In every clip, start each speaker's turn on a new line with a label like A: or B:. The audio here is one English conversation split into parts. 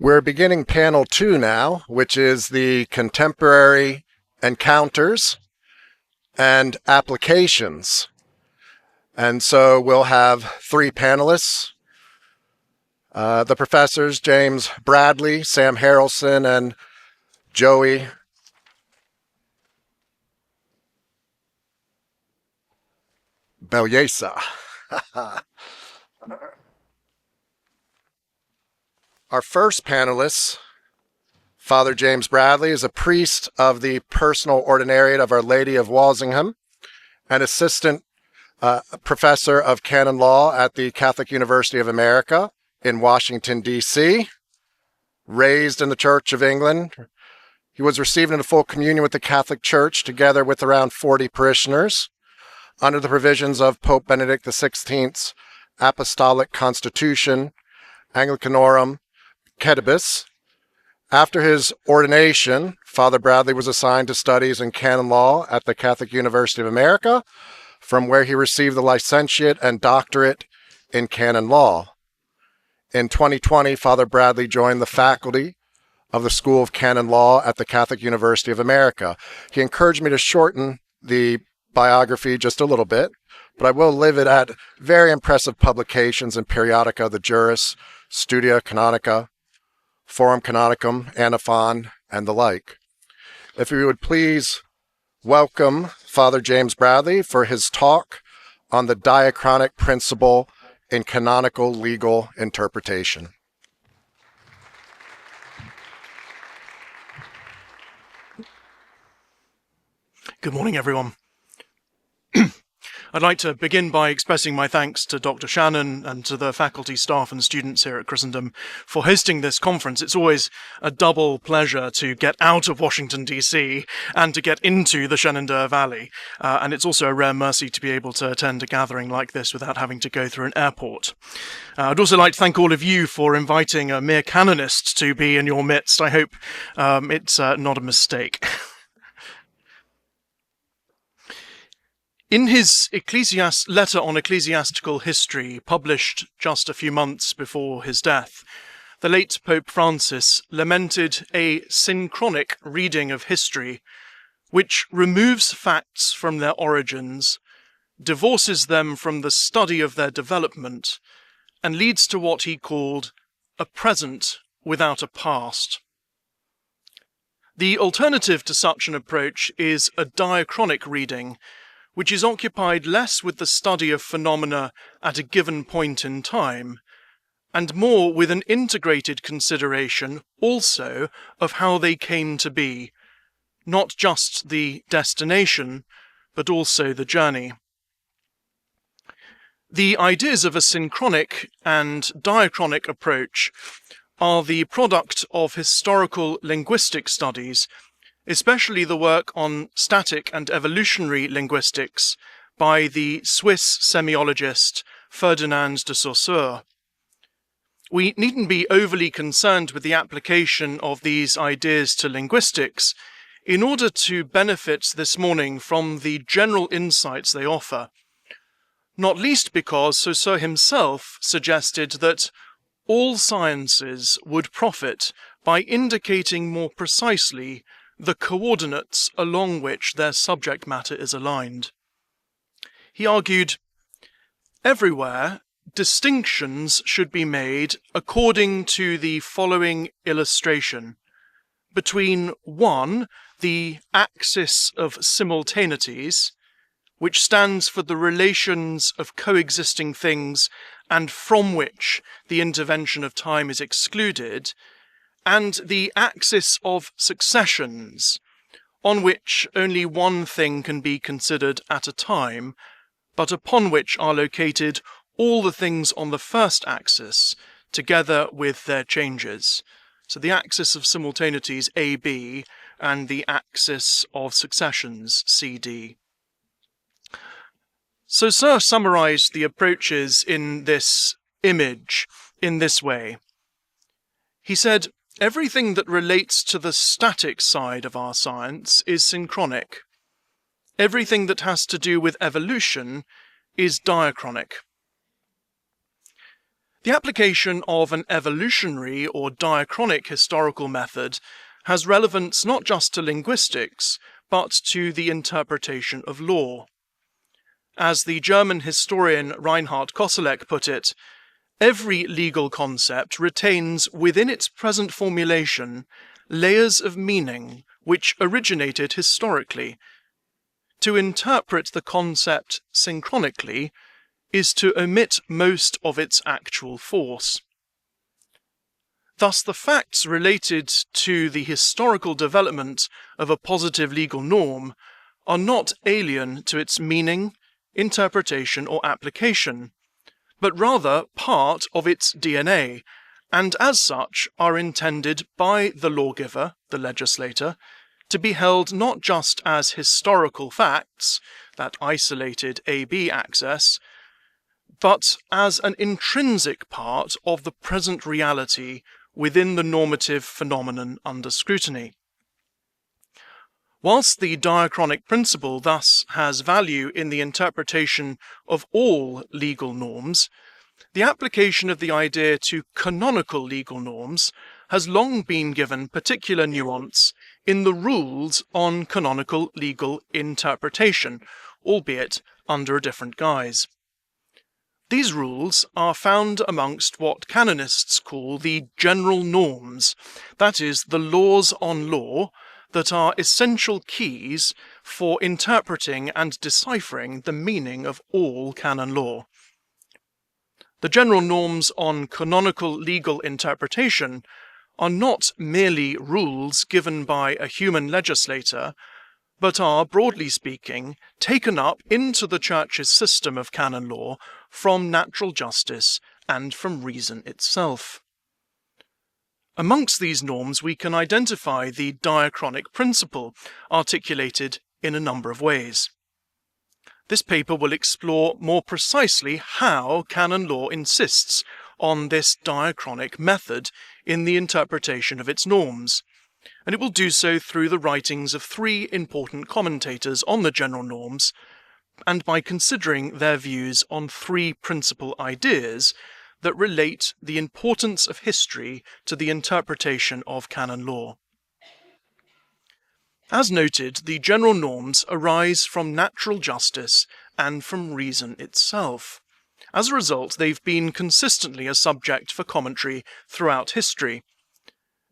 A: We're beginning panel 2 now, which is the contemporary encounters and applications. And so we'll have 3 panelists, the professors James Bradley, Sam Harrelson, and Joey Belleza. Our first panelist, Father James Bradley, is a priest of the Personal Ordinariate of Our Lady of Walsingham, an assistant professor of canon law at the Catholic University of America in Washington, D.C., raised in the Church of England. He was received into full communion with the Catholic Church together with around 40 parishioners under the provisions of Pope Benedict XVI's Apostolic Constitution, Anglicanorum Cedibus. After his ordination, Father Bradley was assigned to studies in canon law at the Catholic University of America, from where he received the licentiate and doctorate in canon law. In 2020, Father Bradley joined the faculty of the School of Canon Law at the Catholic University of America. He encouraged me to shorten the biography just a little bit, but I will leave it at very impressive publications in periodica, the Juris, Studia Canonica, Forum Canonicum, Anaphon, and the like. If you would please welcome Father James Bradley for his talk on the diachronic principle in canonical legal interpretation.
B: Good morning, everyone. I'd like to begin by expressing my thanks to Dr. Shannon and to the faculty, staff and students here at Christendom for hosting this conference. It's always a double pleasure to get out of Washington, D.C. and to get into the Shenandoah Valley. And it's also a rare mercy to be able to attend a gathering like this without having to go through an airport. I'd also like to thank all of you for inviting a mere canonist to be in your midst. I hope it's not a mistake. In his letter on ecclesiastical history, published just a few months before his death, the late Pope Francis lamented a synchronic reading of history which removes facts from their origins, divorces them from the study of their development, and leads to what he called a present without a past. The alternative to such an approach is a diachronic reading, which is occupied less with the study of phenomena at a given point in time, and more with an integrated consideration also of how they came to be, not just the destination, but also the journey. The ideas of a synchronic and diachronic approach are the product of historical linguistic studies, especially the work on static and evolutionary linguistics by the Swiss semiologist Ferdinand de Saussure. We needn't be overly concerned with the application of these ideas to linguistics in order to benefit this morning from the general insights they offer, not least because Saussure himself suggested that all sciences would profit by indicating more precisely the coordinates along which their subject matter is aligned. He argued, everywhere distinctions should be made according to the following illustration: between 1, the axis of simultaneities, which stands for the relations of coexisting things and from which the intervention of time is excluded, and the axis of successions, on which only one thing can be considered at a time, but upon which are located all the things on the first axis, together with their changes. So the axis of simultaneities, AB, and the axis of successions, CD. Saussure summarized the approaches in this image in this way. He said, everything that relates to the static side of our science is synchronic. Everything that has to do with evolution is diachronic. The application of an evolutionary or diachronic historical method has relevance not just to linguistics, but to the interpretation of law. As the German historian Reinhard Koselleck put it, every legal concept retains within its present formulation layers of meaning which originated historically. To interpret the concept synchronically is to omit most of its actual force. Thus, the facts related to the historical development of a positive legal norm are not alien to its meaning, interpretation, or application, but rather part of its DNA, and as such are intended by the lawgiver, the legislator, to be held not just as historical facts, that isolated A-B axis, but as an intrinsic part of the present reality within the normative phenomenon under scrutiny. Whilst the diachronic principle thus has value in the interpretation of all legal norms, the application of the idea to canonical legal norms has long been given particular nuance in the rules on canonical legal interpretation, albeit under a different guise. These rules are found amongst what canonists call the general norms, that is, the laws on law that are essential keys for interpreting and deciphering the meaning of all canon law. The general norms on canonical legal interpretation are not merely rules given by a human legislator, but are, broadly speaking, taken up into the Church's system of canon law from natural justice and from reason itself. Amongst these norms we can identify the diachronic principle, articulated in a number of ways. This paper will explore more precisely how canon law insists on this diachronic method in the interpretation of its norms, and it will do so through the writings of three important commentators on the general norms, and by considering their views on three principal ideas that relate the importance of history to the interpretation of canon law. As noted, the general norms arise from natural justice and from reason itself. As a result, they've been consistently a subject for commentary throughout history.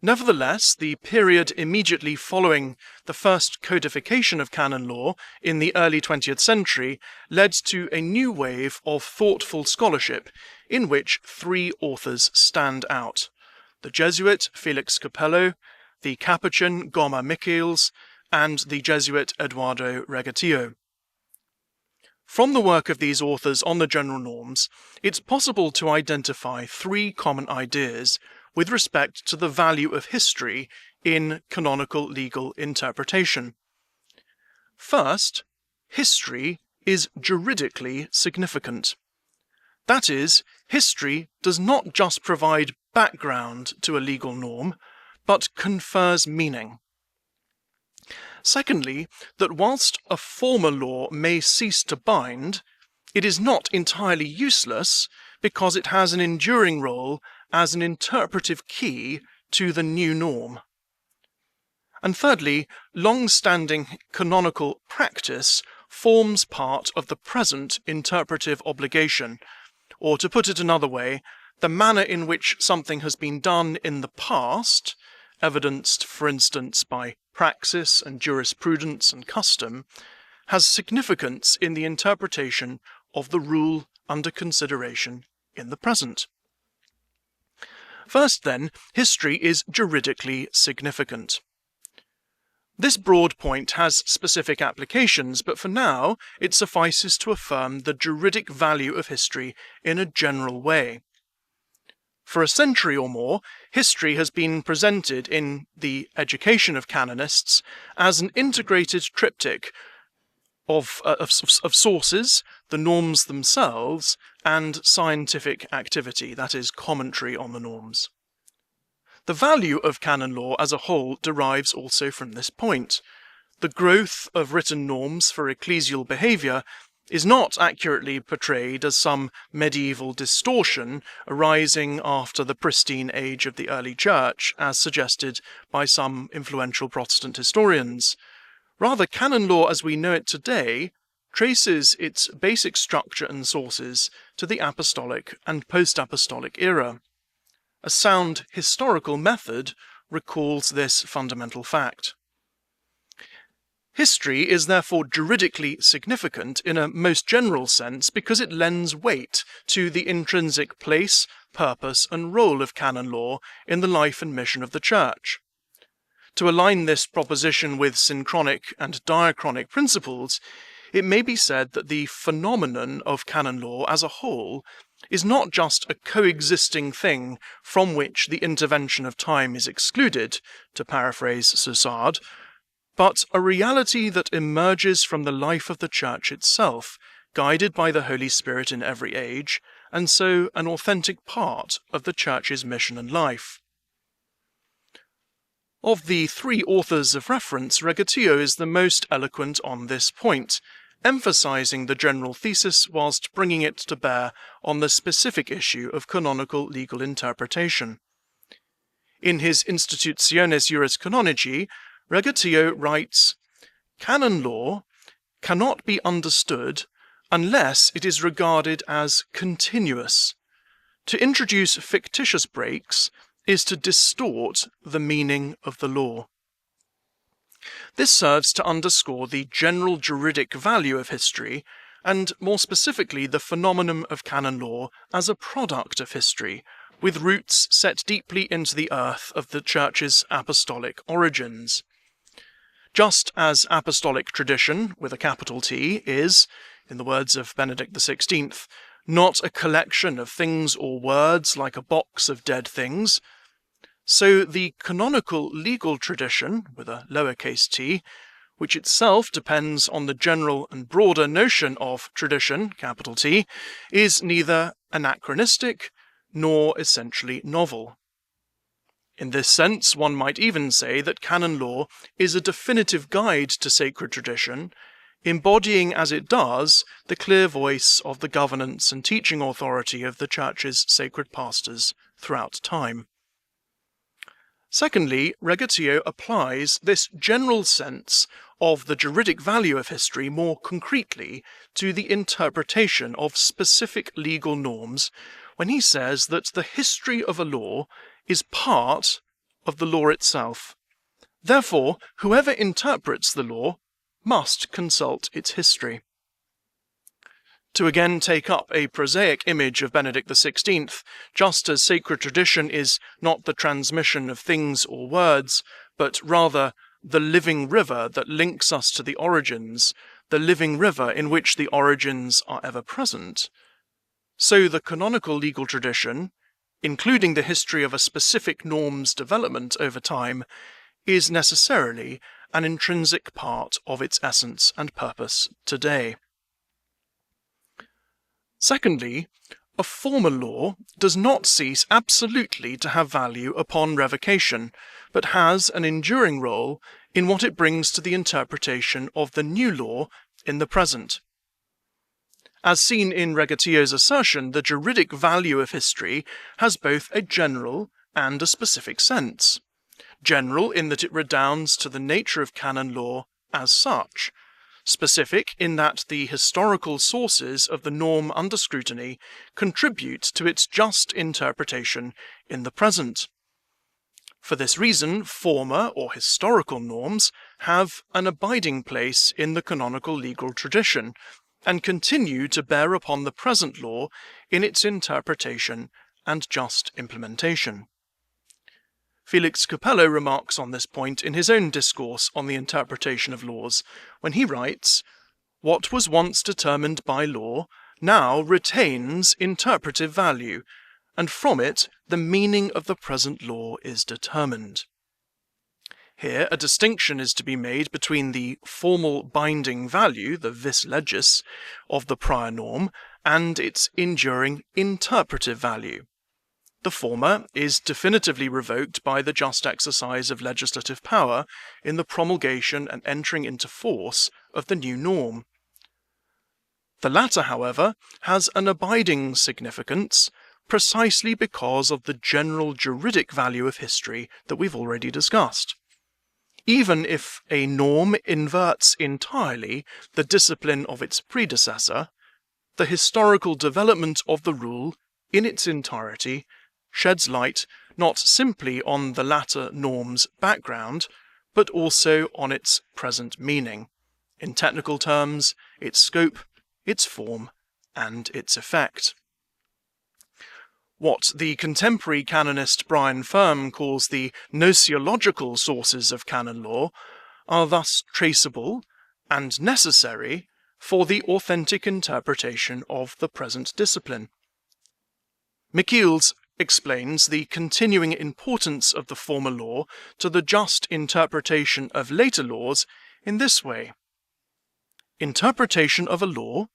B: Nevertheless, the period immediately following the first codification of canon law in the early 20th century led to a new wave of thoughtful scholarship in which three authors stand out: the Jesuit Felix Capello, the Capuchin Goma Michels, and the Jesuit Eduardo Regatillo. From the work of these authors on the general norms, it's possible to identify three common ideas with respect to the value of history in canonical legal interpretation. First, history is juridically significant. That is, history does not just provide background to a legal norm, but confers meaning. Secondly, that whilst a former law may cease to bind, it is not entirely useless because it has an enduring role as an interpretive key to the new norm. And thirdly, long-standing canonical practice forms part of the present interpretive obligation, or to put it another way, the manner in which something has been done in the past, evidenced, for instance, by praxis and jurisprudence and custom, has significance in the interpretation of the rule under consideration in the present. First, then, history is juridically significant. This broad point has specific applications, but for now it suffices to affirm the juridic value of history in a general way. For a century or more, history has been presented in the education of canonists as an integrated triptych of sources, the norms themselves, and scientific activity, that is, commentary on the norms. The value of canon law as a whole derives also from this point. The growth of written norms for ecclesial behaviour is not accurately portrayed as some medieval distortion arising after the pristine age of the early church, as suggested by some influential Protestant historians. Rather, canon law as we know it today traces its basic structure and sources to the apostolic and post-apostolic era. A sound historical method recalls this fundamental fact. History is therefore juridically significant in a most general sense because it lends weight to the intrinsic place, purpose, and role of canon law in the life and mission of the Church. To align this proposition with synchronic and diachronic principles, it may be said that the phenomenon of canon law as a whole is not just a coexisting thing from which the intervention of time is excluded, to paraphrase Sussard, but a reality that emerges from the life of the Church itself, guided by the Holy Spirit in every age, and so an authentic part of the Church's mission and life. Of the three authors of reference, Regatio is the most eloquent on this point, emphasizing the general thesis whilst bringing it to bear on the specific issue of canonical legal interpretation. In his Institutiones Juris Canonici, Regatio writes, "Canon law cannot be understood unless it is regarded as continuous. To introduce fictitious breaks is to distort the meaning of the law." This serves to underscore the general juridic value of history, and more specifically the phenomenon of canon law as a product of history, with roots set deeply into the earth of the Church's apostolic origins. Just as apostolic tradition, with a capital T, is, in the words of Benedict XVI, not a collection of things or words like a box of dead things, so the canonical legal tradition, with a lowercase t, which itself depends on the general and broader notion of tradition, capital T, is neither anachronistic nor essentially novel. In this sense, one might even say that canon law is a definitive guide to sacred tradition, embodying as it does the clear voice of the governance and teaching authority of the Church's sacred pastors throughout time. Secondly, Regatio applies this general sense of the juridic value of history more concretely to the interpretation of specific legal norms when he says that the history of a law is part of the law itself. Therefore, whoever interprets the law must consult its history. To again take up a prosaic image of Benedict XVI, just as sacred tradition is not the transmission of things or words, but rather the living river that links us to the origins, the living river in which the origins are ever present, so the canonical legal tradition, including the history of a specific norm's development over time, is necessarily an intrinsic part of its essence and purpose today. Secondly, a former law does not cease absolutely to have value upon revocation, but has an enduring role in what it brings to the interpretation of the new law in the present. As seen in Regatio's assertion, the juridic value of history has both a general and a specific sense. General in that it redounds to the nature of canon law as such. Specific in that the historical sources of the norm under scrutiny contribute to its just interpretation in the present. For this reason, former or historical norms have an abiding place in the canonical legal tradition, and continue to bear upon the present law in its interpretation and just implementation. Felix Capello remarks on this point in his own discourse on the interpretation of laws, when he writes, "What was once determined by law now retains interpretive value, and from it the meaning of the present law is determined." Here, a distinction is to be made between the formal binding value, the vis legis, of the prior norm, and its enduring interpretive value. The former is definitively revoked by the just exercise of legislative power in the promulgation and entering into force of the new norm. The latter, however, has an abiding significance precisely because of the general juridic value of history that we've already discussed. Even if a norm inverts entirely the discipline of its predecessor, the historical development of the rule in its entirety sheds light not simply on the latter norm's background, but also on its present meaning, in technical terms, its scope, its form, and its effect. What the contemporary canonist Brian Firm calls the gnosiological sources of canon law are thus traceable and necessary for the authentic interpretation of the present discipline. Michiels explains the continuing importance of the former law to the just interpretation of later laws in this way. Interpretation of a law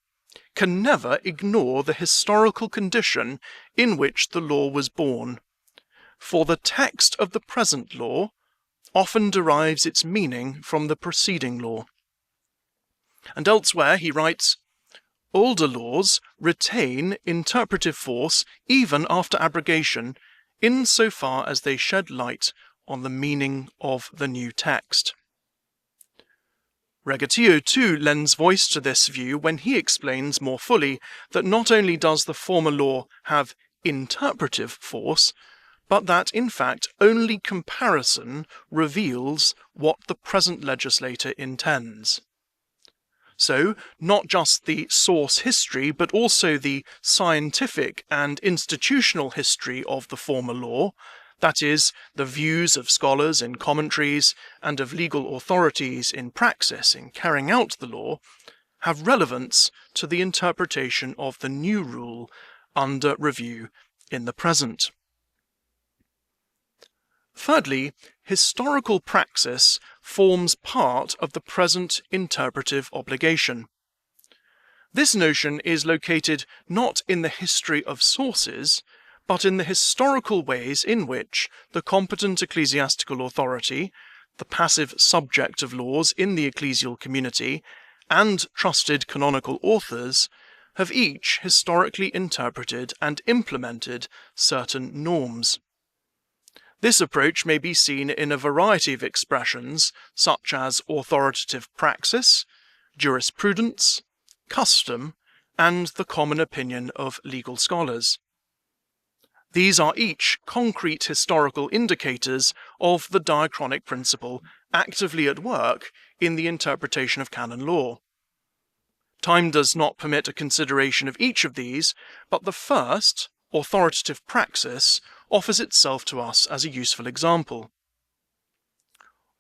B: can never ignore the historical condition in which the law was born, for the text of the present law often derives its meaning from the preceding law. And elsewhere he writes, older laws retain interpretive force even after abrogation, insofar as they shed light on the meaning of the new text. Regatio too lends voice to this view when he explains more fully that not only does the former law have interpretive force, but that in fact only comparison reveals what the present legislator intends. So, not just the source history, but also the scientific and institutional history of the former law, that is, the views of scholars in commentaries and of legal authorities in praxis in carrying out the law, have relevance to the interpretation of the new rule under review in the present. Thirdly, historical praxis forms part of the present interpretive obligation. This notion is located not in the history of sources, but in the historical ways in which the competent ecclesiastical authority, the passive subject of laws in the ecclesial community, and trusted canonical authors have each historically interpreted and implemented certain norms. This approach may be seen in a variety of expressions, such as authoritative praxis, jurisprudence, custom, and the common opinion of legal scholars. These are each concrete historical indicators of the diachronic principle actively at work in the interpretation of canon law. Time does not permit a consideration of each of these, but the first, authoritative praxis, offers itself to us as a useful example.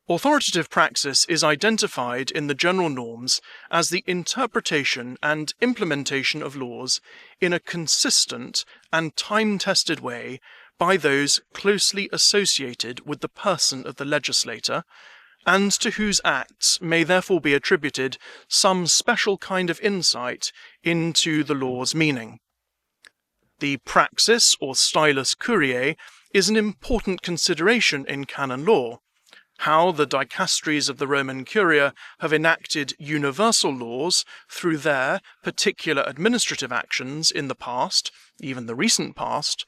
B: Authoritative praxis is identified in the general norms as the interpretation and implementation of laws in a consistent and time-tested way by those closely associated with the person of the legislator, and to whose acts may therefore be attributed some special kind of insight into the law's meaning. The praxis, or stylus curiae, is an important consideration in canon law. How the dicasteries of the Roman Curia have enacted universal laws through their particular administrative actions in the past, even the recent past,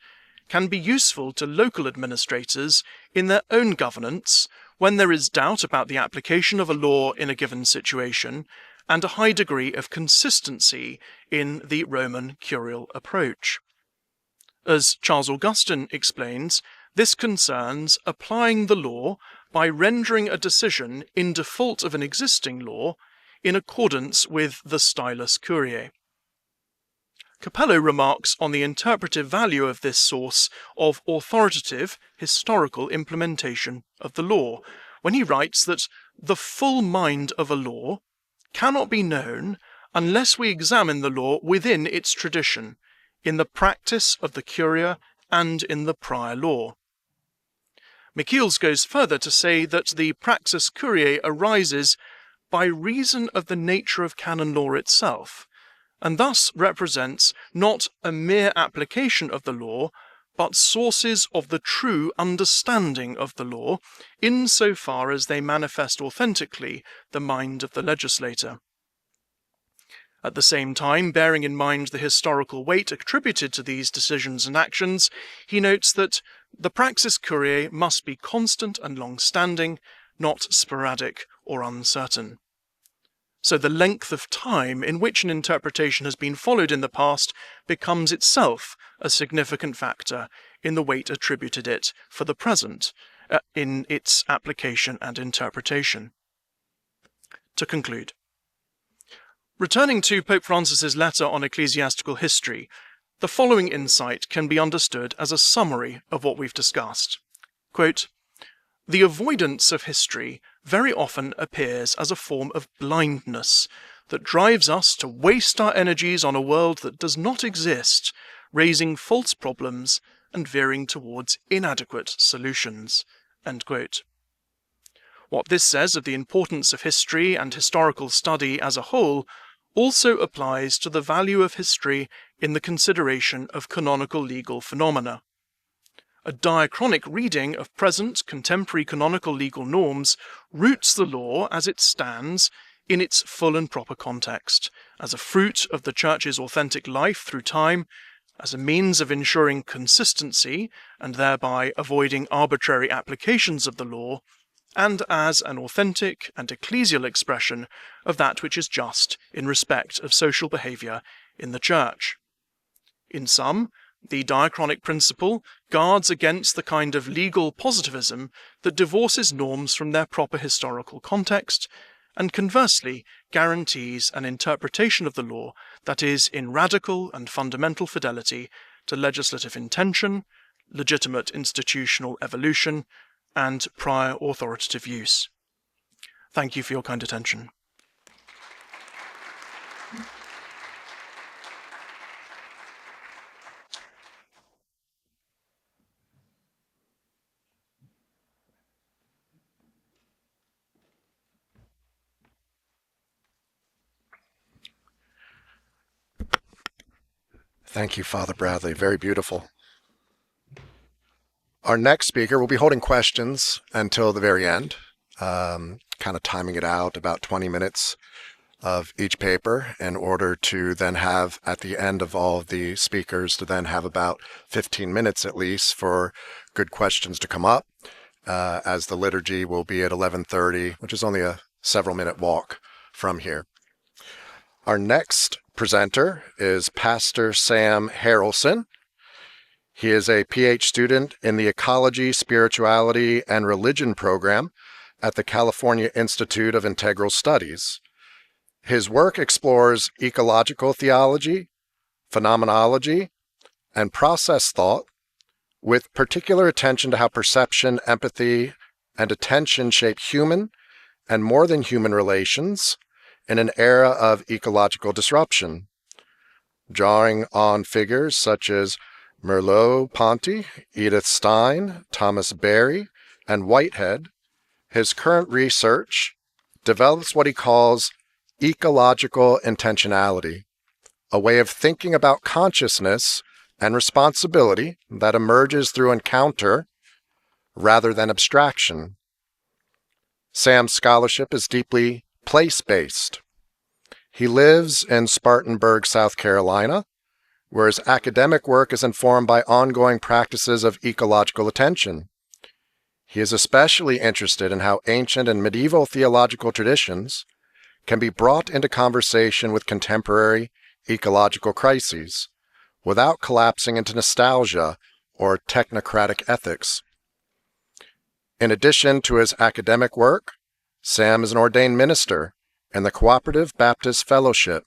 B: can be useful to local administrators in their own governance when there is doubt about the application of a law in a given situation and a high degree of consistency in the Roman curial approach. As Charles Augustine explains, this concerns applying the law by rendering a decision in default of an existing law in accordance with the stylus curiae. Capello remarks on the interpretive value of this source of authoritative historical implementation of the law when he writes that the full mind of a law cannot be known unless we examine the law within its tradition, in the practice of the curia and in the prior law. Michiels goes further to say that the praxis curiae arises by reason of the nature of canon law itself, and thus represents not a mere application of the law, but sources of the true understanding of the law, insofar as they manifest authentically the mind of the legislator. At the same time, bearing in mind the historical weight attributed to these decisions and actions, he notes that the praxis curiae must be constant and long-standing, not sporadic or uncertain. So the length of time in which an interpretation has been followed in the past becomes itself a significant factor in the weight attributed it for the present in its application and interpretation. To conclude, returning to Pope Francis's letter on ecclesiastical history, the following insight can be understood as a summary of what we've discussed. Quote, "The avoidance of history very often appears as a form of blindness that drives us to waste our energies on a world that does not exist, raising false problems and veering towards inadequate solutions." End quote. What this says of the importance of history and historical study as a whole also applies to the value of history in the consideration of canonical legal phenomena. A diachronic reading of present contemporary canonical legal norms roots the law as it stands in its full and proper context, as a fruit of the Church's authentic life through time, as a means of ensuring consistency and thereby avoiding arbitrary applications of the law, and as an authentic and ecclesial expression of that which is just in respect of social behaviour in the Church. In sum, the diachronic principle guards against the kind of legal positivism that divorces norms from their proper historical context, and conversely guarantees an interpretation of the law that is in radical and fundamental fidelity to legislative intention, legitimate institutional evolution, and prior authoritative use. Thank you for your kind attention.
A: Thank you, Father Bradley. Very beautiful. Our next speaker will be holding questions until the very end, kind of timing it out about 20 minutes of each paper in order to then have, at the end of all of the speakers, to then have about 15 minutes at least for good questions to come up, as the liturgy will be at 11:30, which is only a several-minute walk from here. Our next presenter is Pastor Sam Harrelson. He is a PhD student in the Ecology, Spirituality, and Religion program at the California Institute of Integral Studies. His work explores ecological theology, phenomenology, and process thought, with particular attention to how perception, empathy, and attention shape human and more than human relations in an era of ecological disruption. Drawing on figures such as Merleau-Ponty, Edith Stein, Thomas Berry, and Whitehead, his current research develops what he calls ecological intentionality, a way of thinking about consciousness and responsibility that emerges through encounter rather than abstraction. Sam's scholarship is deeply place-based. He lives in Spartanburg, South Carolina, where his academic work is informed by ongoing practices of ecological attention. He is especially interested in how ancient and medieval theological traditions can be brought into conversation with contemporary ecological crises without collapsing into nostalgia or technocratic ethics. In addition to his academic work, Sam is an ordained minister in the Cooperative Baptist Fellowship,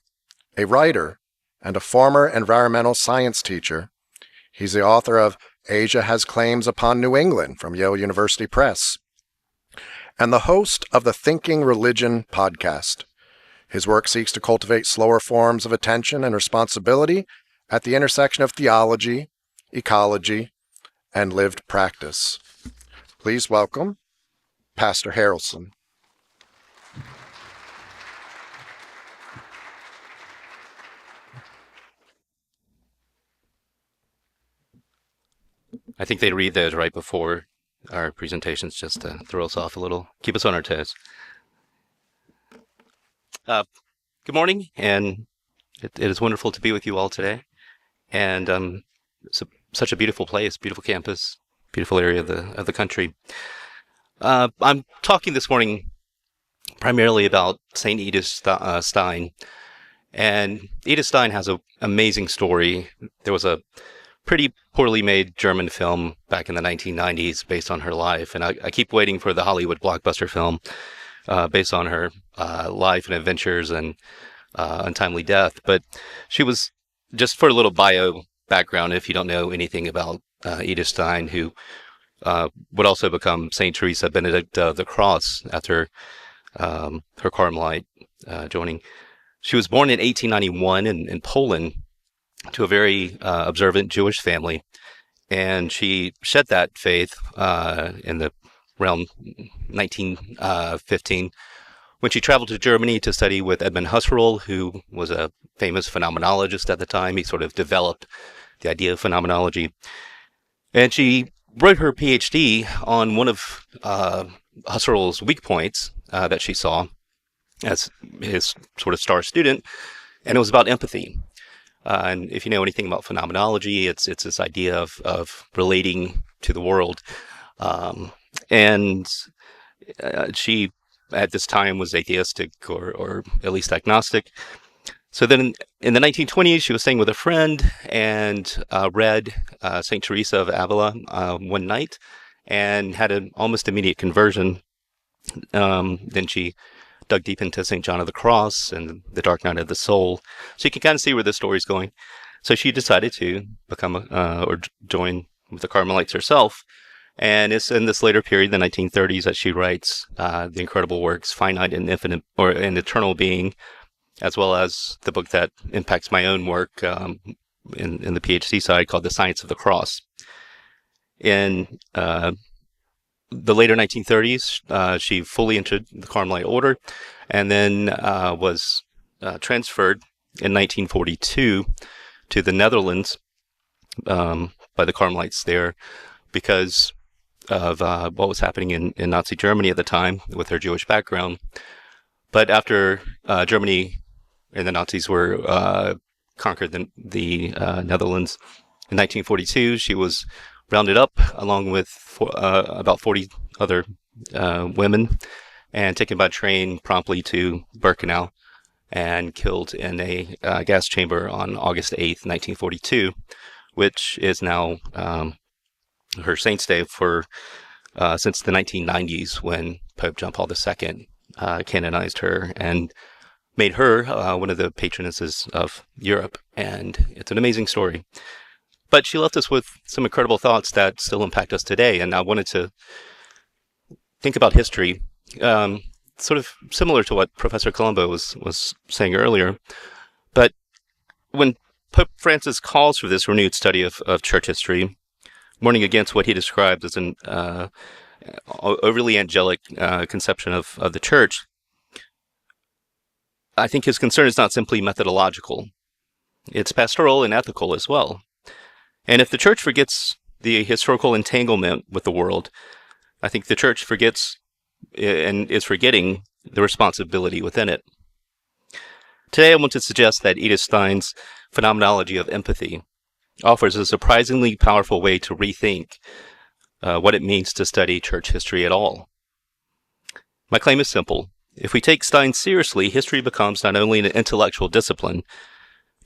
A: a writer, and a former environmental science teacher. He's the author of Asia Has Claims Upon New England from Yale University Press, and the host of the Thinking Religion podcast. His work seeks to cultivate slower forms of attention and responsibility at the intersection of theology, ecology, and lived practice. Please welcome Pastor Harrelson.
C: I think they read those right before our presentations just to throw us off a little, keep us on our toes. Good morning, and It is wonderful to be with you all today. And such a beautiful place, beautiful campus, beautiful area of the country. I'm talking this morning primarily about St. Edith Stein. And Edith Stein has an amazing story. There was a pretty poorly made German film back in the 1990s based on her life. And I keep waiting for the Hollywood blockbuster film based on her life and adventures and untimely death. But she was, just for a little bio background, if you don't know anything about Edith Stein, who would also become Saint Teresa Benedict of the Cross after her Carmelite joining. She was born in 1891 in Poland to a very observant Jewish family, and she shed that faith in the around 1915 when she traveled to Germany to study with Edmund Husserl, who was a famous phenomenologist at the time. He sort of developed the idea of phenomenology. And she wrote her PhD on one of Husserl's weak points that she saw as his sort of star student, and it was about empathy. And if you know anything about phenomenology, it's this idea of relating to the world. And she, at this time, was atheistic or at least agnostic. So then in the 1920s, she was staying with a friend and read St. Teresa of Avila one night and had an almost immediate conversion. Then she dug deep into St. John of the Cross and the Dark Night of the Soul. So you can kind of see where this story's going. So she decided to become or join with the Carmelites herself. And it's in this later period, the 1930s, that she writes the incredible works, Finite and Infinite, or An Eternal Being, as well as the book that impacts my own work in the PhD side called The Science of the Cross. In the later 1930s, she fully entered the Carmelite order and then was transferred in 1942 to the Netherlands by the Carmelites there because of what was happening in Nazi Germany at the time with her Jewish background. But after Germany and the Nazis were conquered the Netherlands in 1942, she was rounded up along with about 40 other women and taken by train promptly to Birkenau and killed in a gas chamber on August 8th, 1942, which is now her saint's day for since the 1990s when Pope John Paul II canonized her and made her one of the patronesses of Europe. And it's an amazing story. But she left us with some incredible thoughts that still impact us today. And I wanted to think about history, sort of similar to what Professor Colombo was saying earlier. But when Pope Francis calls for this renewed study of church history, warning against what he described as an overly angelic conception of the church, I think his concern is not simply methodological. It's pastoral and ethical as well. And if the church forgets the historical entanglement with the world, I think the church forgets and is forgetting the responsibility within it. Today, I want to suggest that Edith Stein's phenomenology of empathy offers a surprisingly powerful way to rethink what it means to study church history at all. My claim is simple. If we take Stein seriously, history becomes not only an intellectual discipline,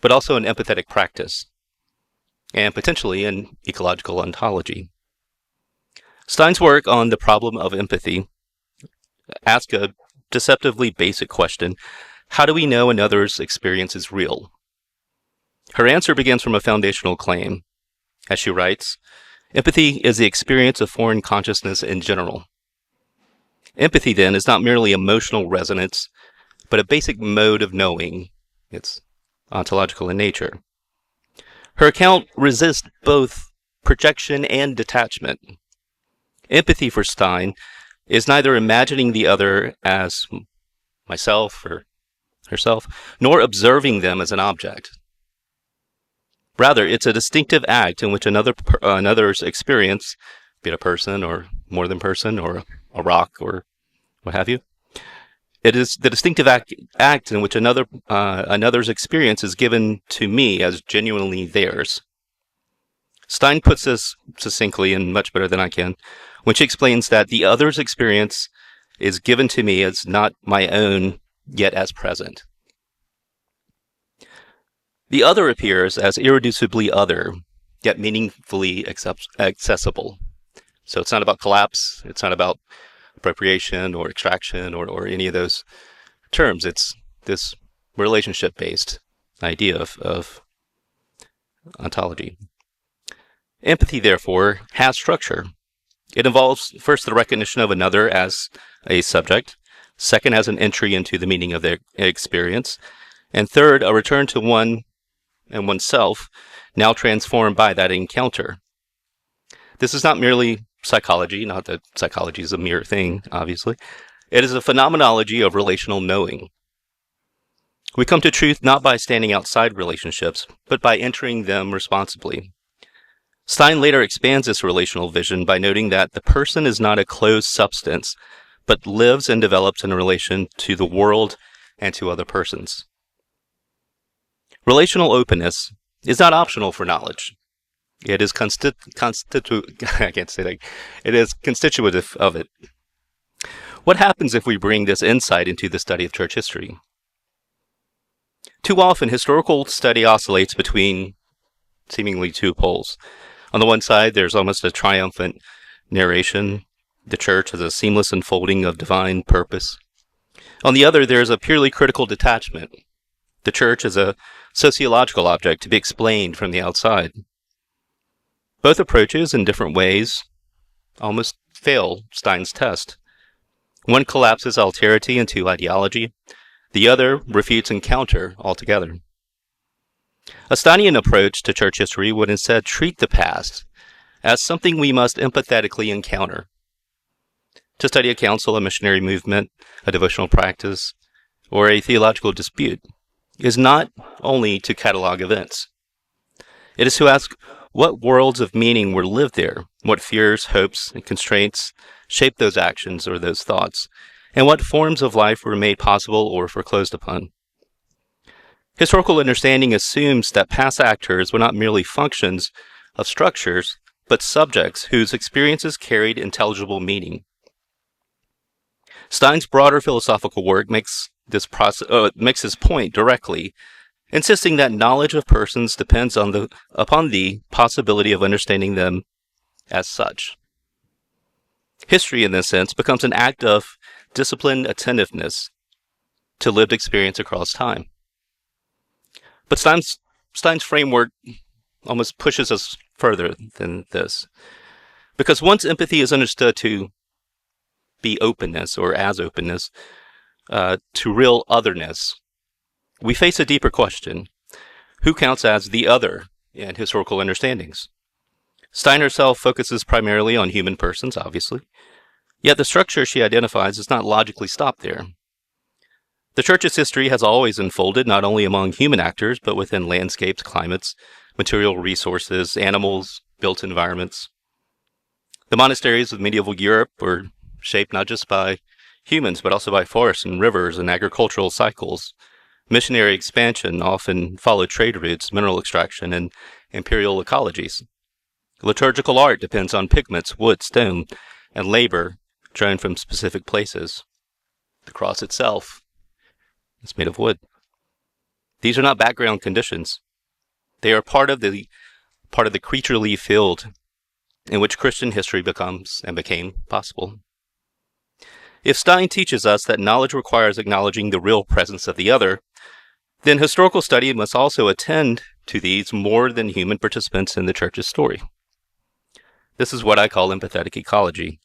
C: but also an empathetic practice, and potentially an ecological ontology. Stein's work on the problem of empathy asks a deceptively basic question: how do we know another's experience is real? Her answer begins from a foundational claim. As she writes, empathy is the experience of foreign consciousness in general. Empathy, then, is not merely emotional resonance, but a basic mode of knowing. It's ontological in nature. Her account resists both projection and detachment. Empathy for Stein is neither imagining the other as myself or herself, nor observing them as an object. Rather, it's a distinctive act in which another's experience, be it a person or more than person or a rock or what have you, It is the distinctive act in which another's experience is given to me as genuinely theirs. Stein puts this succinctly and much better than I can when she explains that the other's experience is given to me as not my own, yet as present. The other appears as irreducibly other, yet meaningfully accessible. So it's not about collapse, it's not about appropriation or extraction or any of those terms. It's this relationship-based idea of ontology. Empathy, therefore, has structure. It involves, first, the recognition of another as a subject, second, as an entry into the meaning of their experience, and third, a return to one and oneself, now transformed by that encounter. This is not merely psychology, not that psychology is a mere thing, obviously. It is a phenomenology of relational knowing. We come to truth not by standing outside relationships, but by entering them responsibly. Stein later expands this relational vision by noting that the person is not a closed substance, but lives and develops in relation to the world and to other persons. Relational openness is not optional for knowledge. It is It is constitutive of it. What happens if we bring this insight into the study of church history? Too often, historical study oscillates between seemingly two poles. On the one side, there's almost a triumphant narration. The church as a seamless unfolding of divine purpose. On the other, there's a purely critical detachment. The church is a sociological object to be explained from the outside. Both approaches, in different ways, almost fail Stein's test. One collapses alterity into ideology. The other refutes encounter altogether. A Steinian approach to church history would instead treat the past as something we must empathetically encounter. To study a council, a missionary movement, a devotional practice, or a theological dispute is not only to catalog events. It is to ask what worlds of meaning were lived there, what fears, hopes, and constraints shaped those actions or those thoughts, and what forms of life were made possible or foreclosed upon. Historical understanding assumes that past actors were not merely functions of structures, but subjects whose experiences carried intelligible meaning. Stein's broader philosophical work makes his point directly, insisting that knowledge of persons depends upon the possibility of understanding them as such. History, in this sense, becomes an act of disciplined attentiveness to lived experience across time. But Stein's framework almost pushes us further than this. Because once empathy is understood to be openness, or as openness, to real otherness, we face a deeper question. Who counts as the other in historical understandings? Stein herself focuses primarily on human persons, obviously, yet the structure she identifies does not logically stop there. The church's history has always unfolded not only among human actors, but within landscapes, climates, material resources, animals, built environments. The monasteries of medieval Europe were shaped not just by humans, but also by forests and rivers and agricultural cycles. Missionary expansion often followed trade routes, mineral extraction, and imperial ecologies. Liturgical art depends on pigments, wood, stone, and labor drawn from specific places. The cross itself is made of wood. These are not background conditions. They are part of the creaturely field in which Christian history becomes and became possible. If Stein teaches us that knowledge requires acknowledging the real presence of the other, then historical study must also attend to these more than human participants in the church's story. This is what I call empathetic ecology,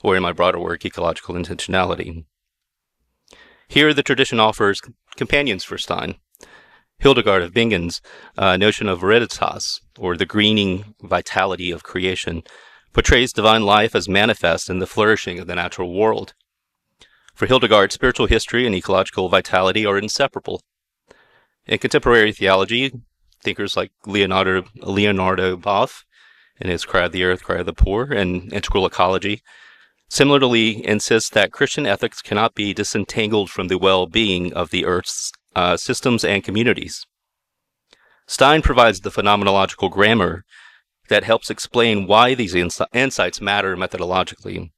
C: or in my broader work, ecological intentionality. Here, the tradition offers companions for Stein. Hildegard of Bingen's notion of veritas, or the greening vitality of creation, portrays divine life as manifest in the flourishing of the natural world. For Hildegard, spiritual history and ecological vitality are inseparable. In contemporary theology, thinkers like Leonardo Boff, in his Cry of the Earth, Cry of the Poor, and integral ecology, Similarly, insists that Christian ethics cannot be disentangled from the well-being of the Earth's systems and communities. Stein provides the phenomenological grammar that helps explain why these insights matter methodologically.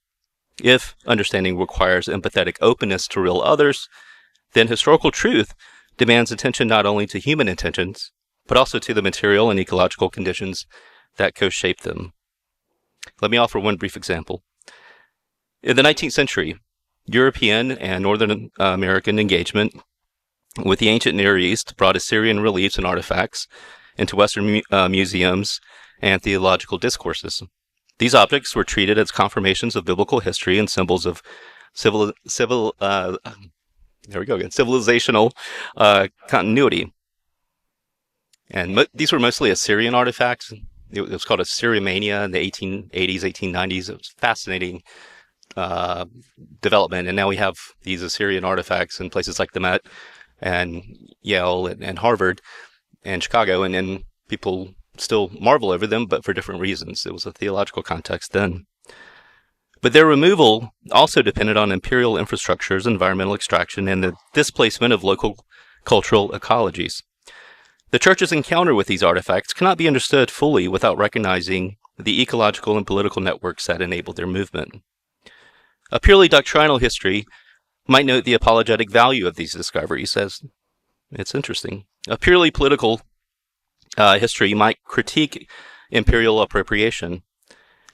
C: If understanding requires empathetic openness to real others, then historical truth demands attention not only to human intentions, but also to the material and ecological conditions that co-shape them. Let me offer one brief example. In the 19th century, European and Northern American engagement with the ancient Near East brought Assyrian reliefs and artifacts into Western museums and theological discourses. These objects were treated as confirmations of biblical history and symbols of civilizational continuity. And these were mostly Assyrian artifacts. It was called Assyriomania in the 1880s, 1890s. It was fascinating development. And now we have these Assyrian artifacts in places like the Met and Yale and Harvard and Chicago. And people still marvel over them, but for different reasons. It was a theological context then. But their removal also depended on imperial infrastructures, environmental extraction, and the displacement of local cultural ecologies. The church's encounter with these artifacts cannot be understood fully without recognizing the ecological and political networks that enabled their movement. A purely doctrinal history might note the apologetic value of these discoveries, as it's interesting. A purely political history might critique imperial appropriation.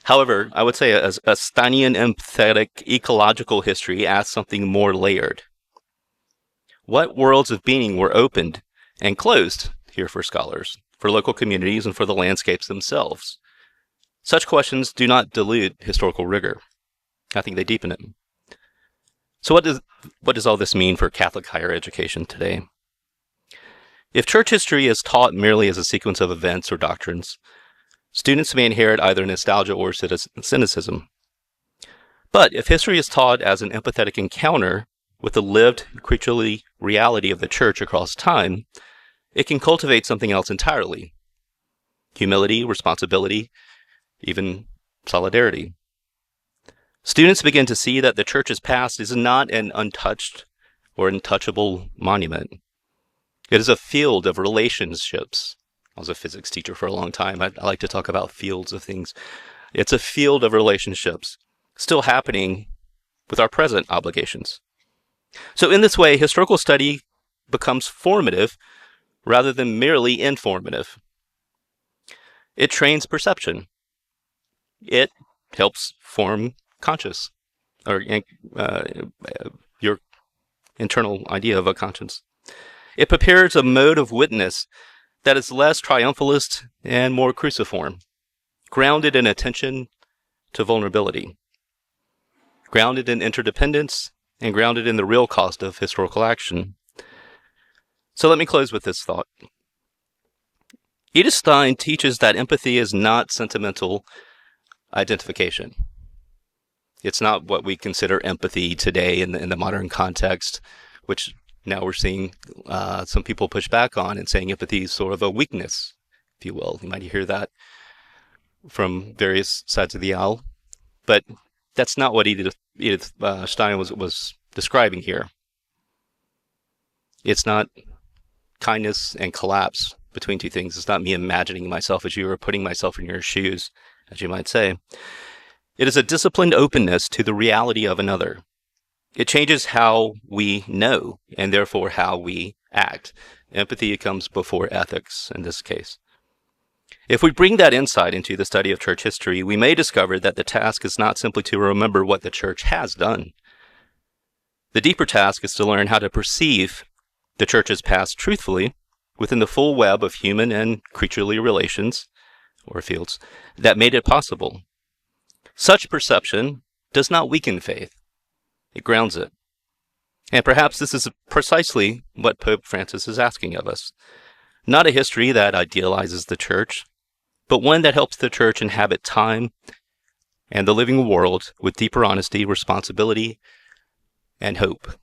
C: However, I would say a Steinian empathetic ecological history asks something more layered. What worlds of being were opened and closed here for scholars, for local communities, and for the landscapes themselves? Such questions do not dilute historical rigor. I think they deepen it. So what does all this mean for Catholic higher education today? If church history is taught merely as a sequence of events or doctrines, students may inherit either nostalgia or cynicism. But if history is taught as an empathetic encounter with the lived creaturely reality of the church across time, it can cultivate something else entirely: humility, responsibility, even solidarity. Students begin to see that the church's past is not an untouched or untouchable monument. It is a field of relationships. I was a physics teacher for a long time. I like to talk about fields of things. It's a field of relationships still happening with our present obligations. So in this way, historical study becomes formative rather than merely informative. It trains perception. It helps form conscience, or your internal idea of a conscience. It prepares a mode of witness that is less triumphalist and more cruciform, grounded in attention to vulnerability, grounded in interdependence, and grounded in the real cost of historical action. So let me close with this thought. Edith Stein teaches that empathy is not sentimental identification. It's not what we consider empathy today in the modern context, which now we're seeing some people push back on and saying empathy is sort of a weakness, if you will. You might hear that from various sides of the aisle. But that's not what Edith Stein was describing here. It's not kindness and collapse between two things. It's not me imagining myself as you or putting myself in your shoes, as you might say. It is a disciplined openness to the reality of another. It changes how we know, and therefore how we act. Empathy comes before ethics in this case. If we bring that insight into the study of church history, we may discover that the task is not simply to remember what the church has done. The deeper task is to learn how to perceive the church's past truthfully within the full web of human and creaturely relations, or fields, that made it possible. Such perception does not weaken faith. It grounds it. And perhaps this is precisely what Pope Francis is asking of us. Not a history that idealizes the church, but one that helps the church inhabit time and the living world with deeper honesty, responsibility, and hope.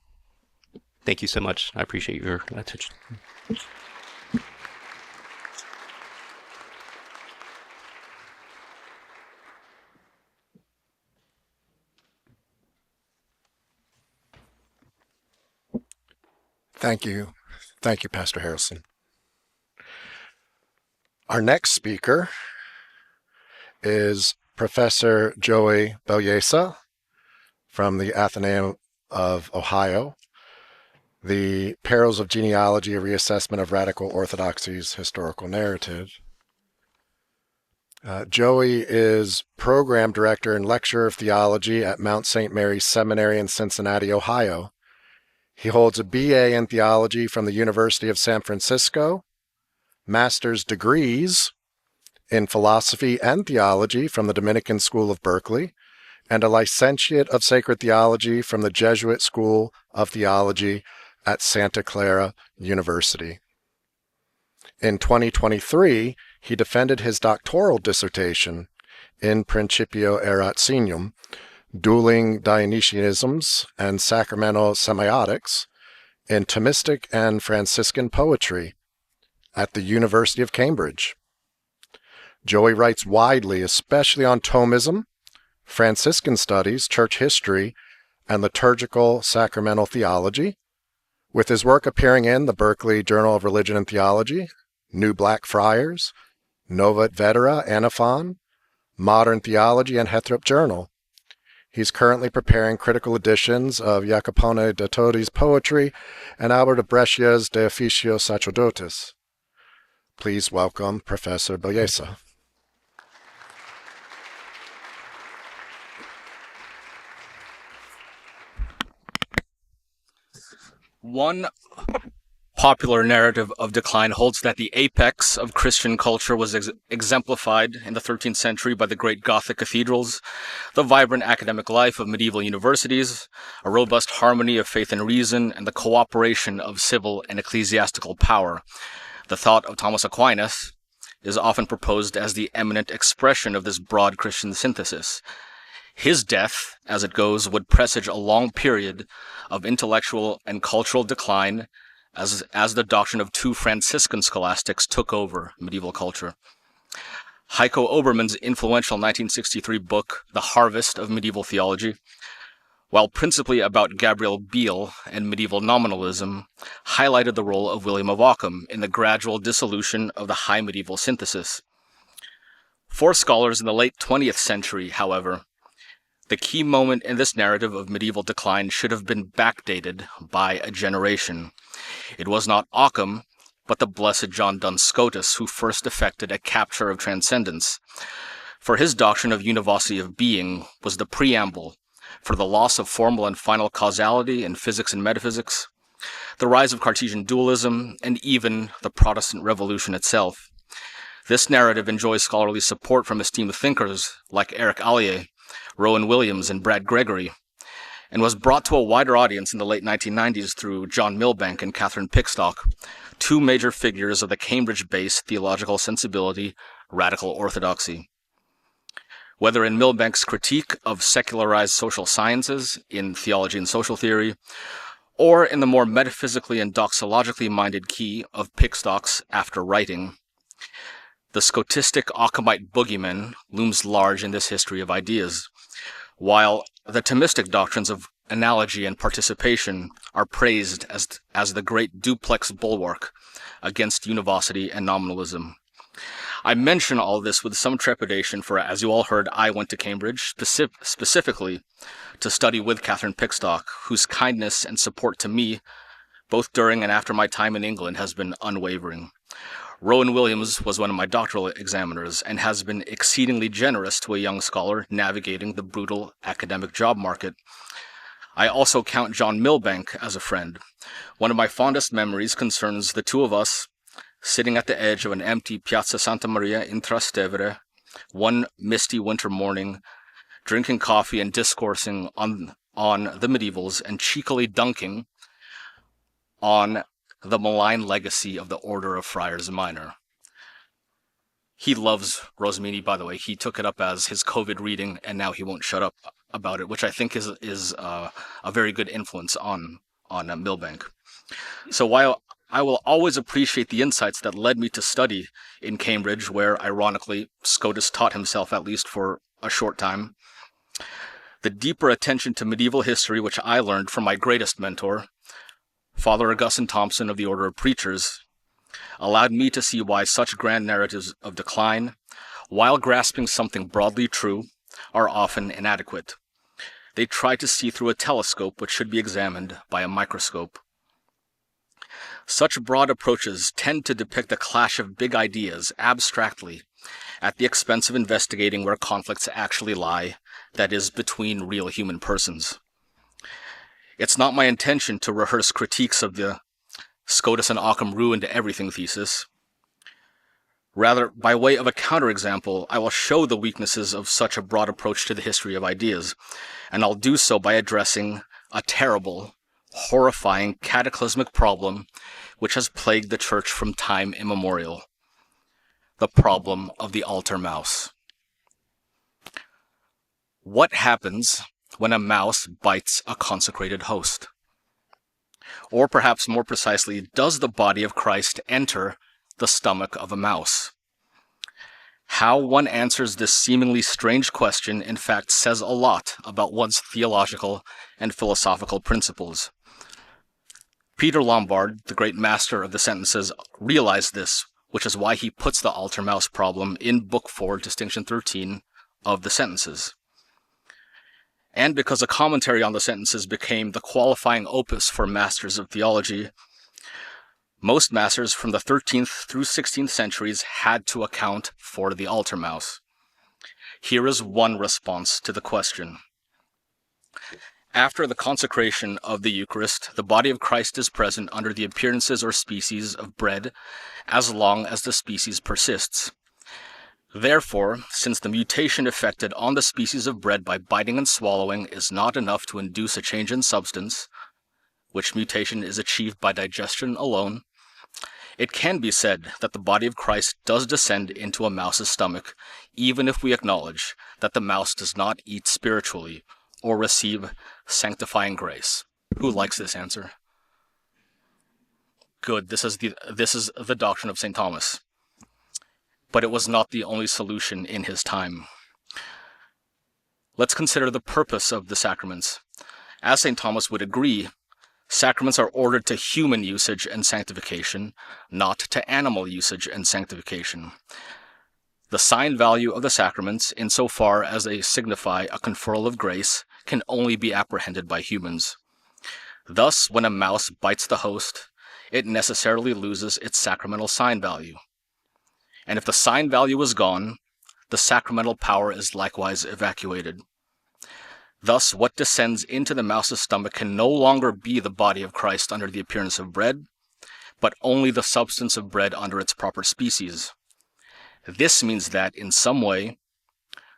C: Thank you so much. I appreciate your attention.
A: Thank you. Thank you, Pastor Harrelson. Our next speaker is Professor Joey Belleza from the Athenaeum of Ohio, The Perils of Genealogy, a Reassessment of Radical Orthodoxy's Historical Narrative. Joey is Program Director and Lecturer of Theology at Mount St. Mary's Seminary in Cincinnati, Ohio. He holds a BA in Theology from the University of San Francisco, master's degrees in Philosophy and Theology from the Dominican School of Berkeley, and a Licentiate of Sacred Theology from the Jesuit School of Theology at Santa Clara University. In 2023, he defended his doctoral dissertation in Principio Erat Signum, Dueling Dionysianisms and Sacramental Semiotics in Thomistic and Franciscan Poetry at the University of Cambridge. Joey writes widely, especially on Thomism, Franciscan studies, church history, and liturgical sacramental theology, with his work appearing in the Berkeley Journal of Religion and Theology, New Black Friars, Nova et Vetera, Anaphon, Modern Theology, and Hethrop Journal. He's currently preparing critical editions of Jacopone da Todi's poetry and Albert of Brescia's De Officio Sacerdotis. Please welcome Professor Belleza.
D: One popular narrative of decline holds that the apex of Christian culture was exemplified in the 13th century by the great Gothic cathedrals, the vibrant academic life of medieval universities, a robust harmony of faith and reason, and the cooperation of civil and ecclesiastical power. The thought of Thomas Aquinas is often proposed as the eminent expression of this broad Christian synthesis. His death, as it goes, would presage a long period of intellectual and cultural decline as the doctrine of two Franciscan scholastics took over medieval culture. Heiko Obermann's influential 1963 book, The Harvest of Medieval Theology, while principally about Gabriel Biel and medieval nominalism, highlighted the role of William of Ockham in the gradual dissolution of the high medieval synthesis. For scholars in the late 20th century, however, the key moment in this narrative of medieval decline should have been backdated by a generation. It was not Occam, but the blessed John Duns Scotus who first effected a capture of transcendence. For his doctrine of univocity of being was the preamble for the loss of formal and final causality in physics and metaphysics, the rise of Cartesian dualism, and even the Protestant Revolution itself. This narrative enjoys scholarly support from esteemed thinkers like Eric Allier, Rowan Williams, and Brad Gregory, and was brought to a wider audience in the late 1990s through John Milbank and Catherine Pickstock, two major figures of the Cambridge-based theological sensibility, radical orthodoxy. Whether in Milbank's critique of secularized social sciences in Theology and Social Theory, or in the more metaphysically and doxologically minded key of Pickstock's After Writing, the Scotistic Ockhamite boogeyman looms large in this history of ideas, while the Thomistic doctrines of analogy and participation are praised as the great duplex bulwark against univocity and nominalism. I mention all this with some trepidation, for as you all heard, I went to Cambridge specifically to study with Catherine Pickstock, whose kindness and support to me, both during and after my time in England, has been unwavering. Rowan Williams was one of my doctoral examiners and has been exceedingly generous to a young scholar navigating the brutal academic job market. I also count John Milbank as a friend. One of my fondest memories concerns the two of us sitting at the edge of an empty Piazza Santa Maria in Trastevere one misty winter morning, drinking coffee and discoursing on the medievals and cheekily dunking on the malign legacy of the Order of Friars Minor. He loves Rosmini, by the way. He took it up as his COVID reading, and now he won't shut up about it, which I think is a very good influence on Milbank. So while I will always appreciate the insights that led me to study in Cambridge, where, ironically, Scotus taught himself at least for a short time, the deeper attention to medieval history which I learned from my greatest mentor, Father Augustine Thompson of the Order of Preachers, allowed me to see why such grand narratives of decline, while grasping something broadly true, are often inadequate. They try to see through a telescope which should be examined by a microscope. Such broad approaches tend to depict a clash of big ideas abstractly, at the expense of investigating where conflicts actually lie, that is, between real human persons. It's not my intention to rehearse critiques of the Scotus and Occam ruined everything thesis. Rather, by way of a counterexample, I will show the weaknesses of such a broad approach to the history of ideas, and I'll do so by addressing a terrible, horrifying, cataclysmic problem which has plagued the Church from time immemorial: the problem of the altar mouse. What happens when a mouse bites a consecrated host? Or perhaps more precisely, does the body of Christ enter the stomach of a mouse? How one answers this seemingly strange question, in fact, says a lot about one's theological and philosophical principles. Peter Lombard, the great master of the sentences, realized this, which is why he puts the altar mouse problem in Book 4, Distinction 13 of the Sentences. And because a commentary on the sentences became the qualifying opus for masters of theology, most masters from the 13th through 16th centuries had to account for the altar mouse. Here is one response to the question. After the consecration of the Eucharist, the body of Christ is present under the appearances or species of bread as long as the species persists. Therefore, since the mutation effected on the species of bread by biting and swallowing is not enough to induce a change in substance, which mutation is achieved by digestion alone, it can be said that the body of Christ does descend into a mouse's stomach, even if we acknowledge that the mouse does not eat spiritually or receive sanctifying grace. Who likes this answer? Good, this is the doctrine of St. Thomas. But it was not the only solution in his time. Let's consider the purpose of the sacraments. As St. Thomas would agree, sacraments are ordered to human usage and sanctification, not to animal usage and sanctification. The sign value of the sacraments, insofar as they signify a conferral of grace, can only be apprehended by humans. Thus, when a mouse bites the host, it necessarily loses its sacramental sign value. And if the sign value is gone, the sacramental power is likewise evacuated. Thus, what descends into the mouse's stomach can no longer be the body of Christ under the appearance of bread, but only the substance of bread under its proper species. This means that, in some way,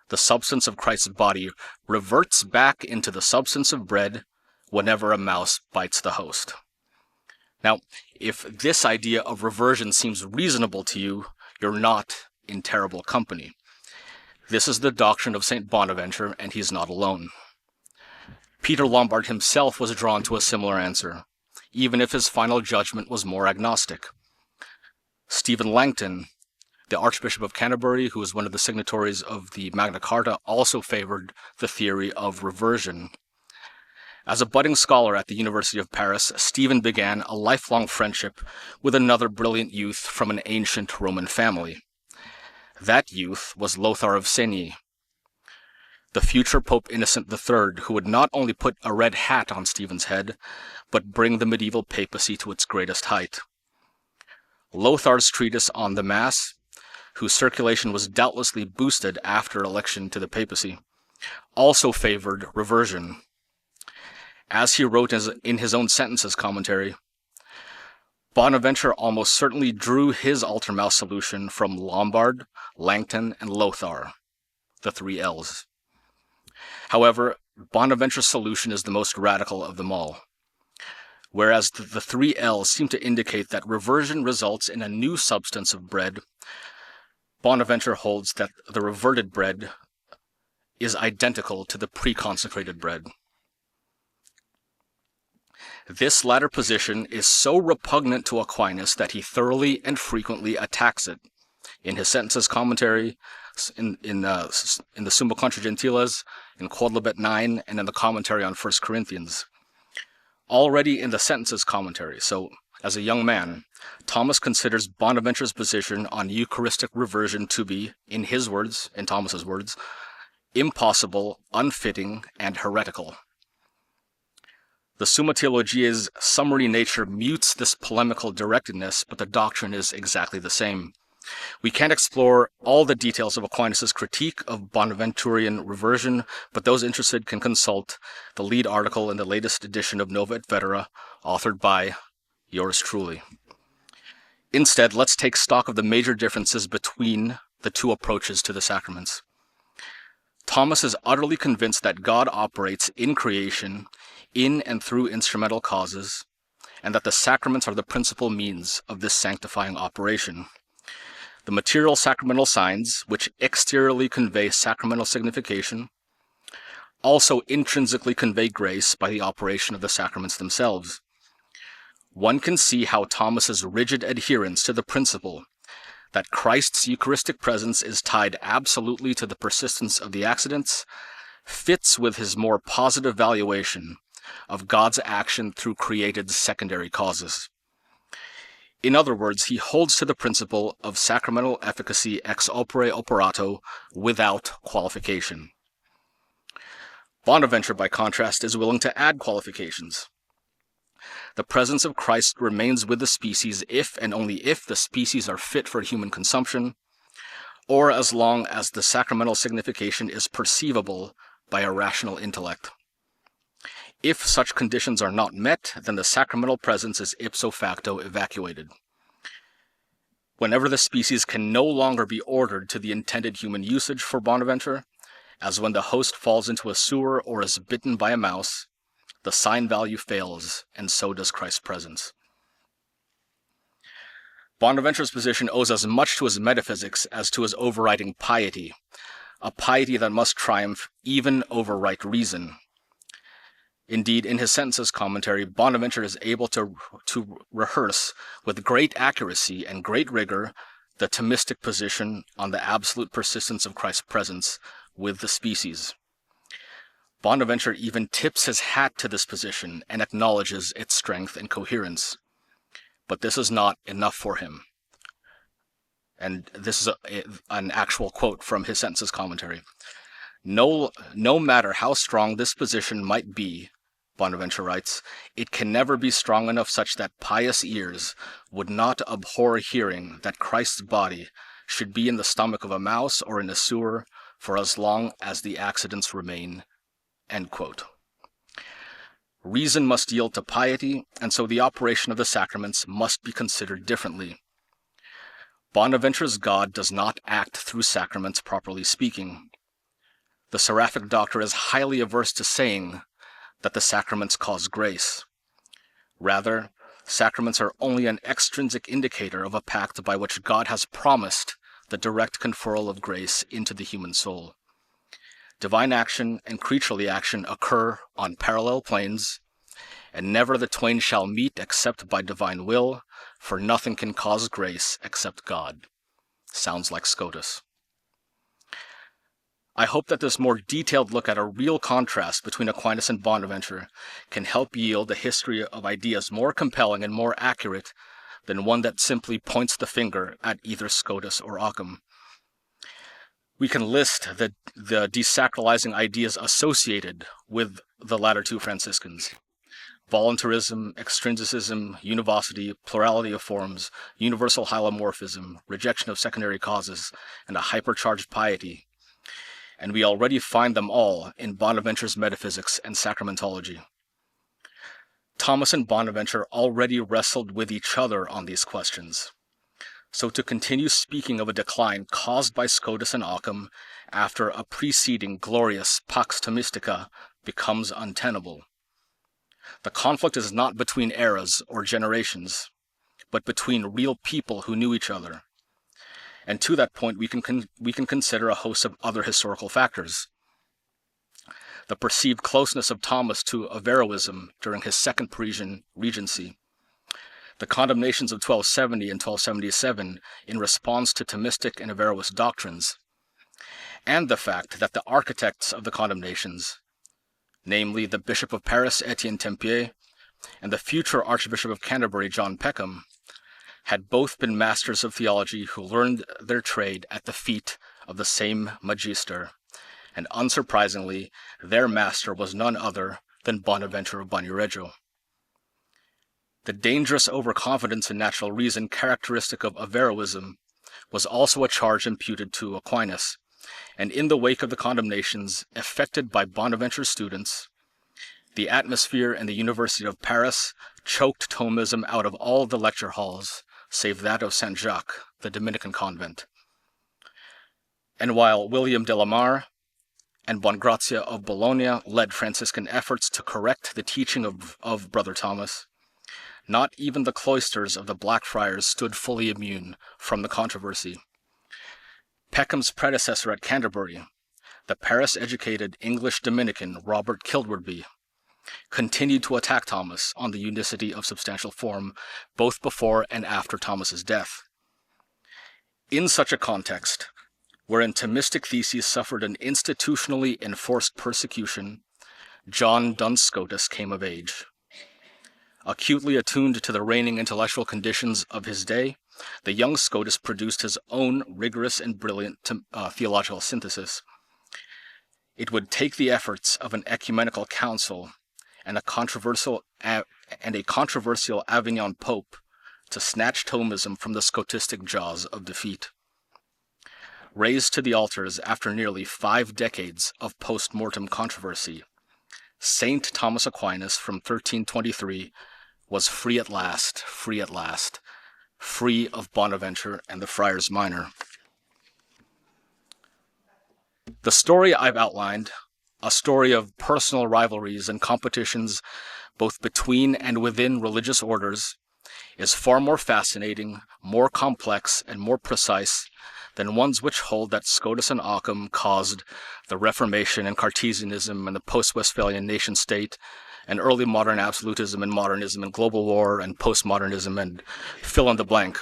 D: the substance of Christ's body reverts back into the substance of bread whenever a mouse bites the host. Now, if this idea of reversion seems reasonable to you, you're not in terrible company. This is the doctrine of St. Bonaventure, and he's not alone. Peter Lombard himself was drawn to a similar answer, even if his final judgment was more agnostic. Stephen Langton, the Archbishop of Canterbury, who was one of the signatories of the Magna Carta, also favored the theory of reversion. As a budding scholar at the University of Paris, Stephen began a lifelong friendship with another brilliant youth from an ancient Roman family. That youth was Lothar of Segni, the future Pope Innocent III, who would not only put a red hat on Stephen's head, but bring the medieval papacy to its greatest height. Lothar's treatise on the Mass, whose circulation was doubtlessly boosted after election to the papacy, also favored reversion. As he wrote in his own Sentences commentary, Bonaventure almost certainly drew his altar mouse solution from Lombard, Langton, and Lothar, the 3 L's. However, Bonaventure's solution is the most radical of them all. Whereas the 3 L's seem to indicate that reversion results in a new substance of bread, Bonaventure holds that the reverted bread is identical to the pre-consecrated bread. This latter position is so repugnant to Aquinas that he thoroughly and frequently attacks it. In his Sentences commentary, in the Summa Contra Gentiles, in Quod Libet 9, and in the commentary on 1 Corinthians. Already in the Sentences commentary, so as a young man, Thomas considers Bonaventure's position on Eucharistic reversion to be, in his words, in Thomas's words, impossible, unfitting, and heretical. The Summa Theologiae's summary nature mutes this polemical directedness, but the doctrine is exactly the same. We can't explore all the details of Aquinas' critique of Bonaventurian reversion, but those interested can consult the lead article in the latest edition of Nova et Vetera, authored by yours truly. Instead, let's take stock of the major differences between the two approaches to the sacraments. Thomas is utterly convinced that God operates in creation, in and through instrumental causes, and that the sacraments are the principal means of this sanctifying operation. The material sacramental signs, which exteriorly convey sacramental signification, also intrinsically convey grace by the operation of the sacraments themselves. One can see how Thomas's rigid adherence to the principle that Christ's Eucharistic presence is tied absolutely to the persistence of the accidents fits with his more positive valuation of God's action through created secondary causes. In other words, he holds to the principle of sacramental efficacy ex opere operato without qualification. Bonaventure, by contrast, is willing to add qualifications. The presence of Christ remains with the species if and only if the species are fit for human consumption, or as long as the sacramental signification is perceivable by a rational intellect. If such conditions are not met, then the sacramental presence is ipso facto evacuated. Whenever the species can no longer be ordered to the intended human usage for Bonaventure, as when the host falls into a sewer or is bitten by a mouse, the sign value fails, and so does Christ's presence. Bonaventure's position owes as much to his metaphysics as to his overriding piety, a piety that must triumph even over right reason. Indeed, in his Sentences commentary, Bonaventure is able to rehearse with great accuracy and great rigor the Thomistic position on the absolute persistence of Christ's presence with the species. Bonaventure even tips his hat to this position and acknowledges its strength and coherence. But this is not enough for him. And this is an actual quote from his Sentences commentary. No matter how strong this position might be, Bonaventure writes, it can never be strong enough such that pious ears would not abhor hearing that Christ's body should be in the stomach of a mouse or in a sewer for as long as the accidents remain. End quote. Reason must yield to piety, and so the operation of the sacraments must be considered differently. Bonaventure's God does not act through sacraments, properly speaking. The seraphic doctor is highly averse to saying that the sacraments cause grace. Rather, sacraments are only an extrinsic indicator of a pact by which God has promised the direct conferral of grace into the human soul. Divine action and creaturely action occur on parallel planes, and never the twain shall meet except by divine will, for nothing can cause grace except God. Sounds like Scotus. I hope that this more detailed look at a real contrast between Aquinas and Bonaventure can help yield a history of ideas more compelling and more accurate than one that simply points the finger at either Scotus or Occam. We can list the desacralizing ideas associated with the latter two Franciscans: voluntarism, extrinsicism, univocity, plurality of forms, universal hylomorphism, rejection of secondary causes, and a hypercharged piety. And we already find them all in Bonaventure's metaphysics and sacramentology. Thomas and Bonaventure already wrestled with each other on these questions. So to continue speaking of a decline caused by Scotus and Occam after a preceding glorious Pax Thomistica becomes untenable. The conflict is not between eras or generations, but between real people who knew each other. And to that point, we can consider a host of other historical factors. The perceived closeness of Thomas to Averroism during his second Parisian regency, the condemnations of 1270 and 1277 in response to Thomistic and Averroist doctrines, and the fact that the architects of the condemnations, namely the Bishop of Paris, Etienne Tempier, and the future Archbishop of Canterbury, John Peckham, had both been masters of theology who learned their trade at the feet of the same magister, and unsurprisingly, their master was none other than Bonaventure of Bannireggio. The dangerous overconfidence in natural reason characteristic of Averroism was also a charge imputed to Aquinas, and in the wake of the condemnations effected by Bonaventure's students, the atmosphere in the University of Paris choked Thomism out of all the lecture halls, save that of Saint Jacques, the Dominican convent. And while William de la Mare and Bongrazia of Bologna led Franciscan efforts to correct the teaching of Brother Thomas, not even the cloisters of the Blackfriars stood fully immune from the controversy. Peckham's predecessor at Canterbury, the Paris-educated English Dominican Robert Kilwardby, continued to attack Thomas on the unicity of substantial form both before and after Thomas's death. In such a context, wherein Thomistic theses suffered an institutionally enforced persecution, John Duns Scotus came of age. Acutely attuned to the reigning intellectual conditions of his day, the young Scotus produced his own rigorous and brilliant theological synthesis. It would take the efforts of an ecumenical council and a controversial Avignon pope to snatch Thomism from the Scotistic jaws of defeat. Raised to the altars after nearly 5 decades of post-mortem controversy, Saint Thomas Aquinas from 1323 was free at last, free of Bonaventure and the Friars Minor. The story I've outlined, a story of personal rivalries and competitions both between and within religious orders, is far more fascinating, more complex, and more precise than ones which hold that Scotus and Occam caused the Reformation and Cartesianism and the post-Westphalian nation-state and early modern absolutism and modernism and global war and postmodernism and fill in the blank.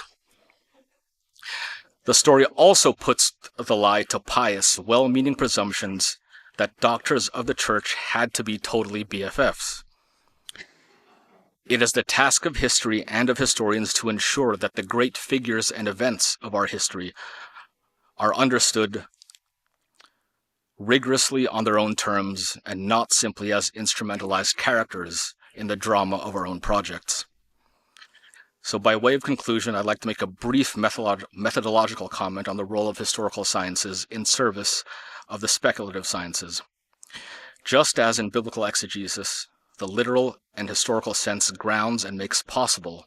D: The story also puts the lie to pious, well-meaning presumptions that doctors of the church had to be totally BFFs. It is the task of history and of historians to ensure that the great figures and events of our history are understood rigorously on their own terms and not simply as instrumentalized characters in the drama of our own projects. So by way of conclusion, I'd like to make a brief methodological comment on the role of historical sciences in service of the speculative sciences. Just as in biblical exegesis, the literal and historical sense grounds and makes possible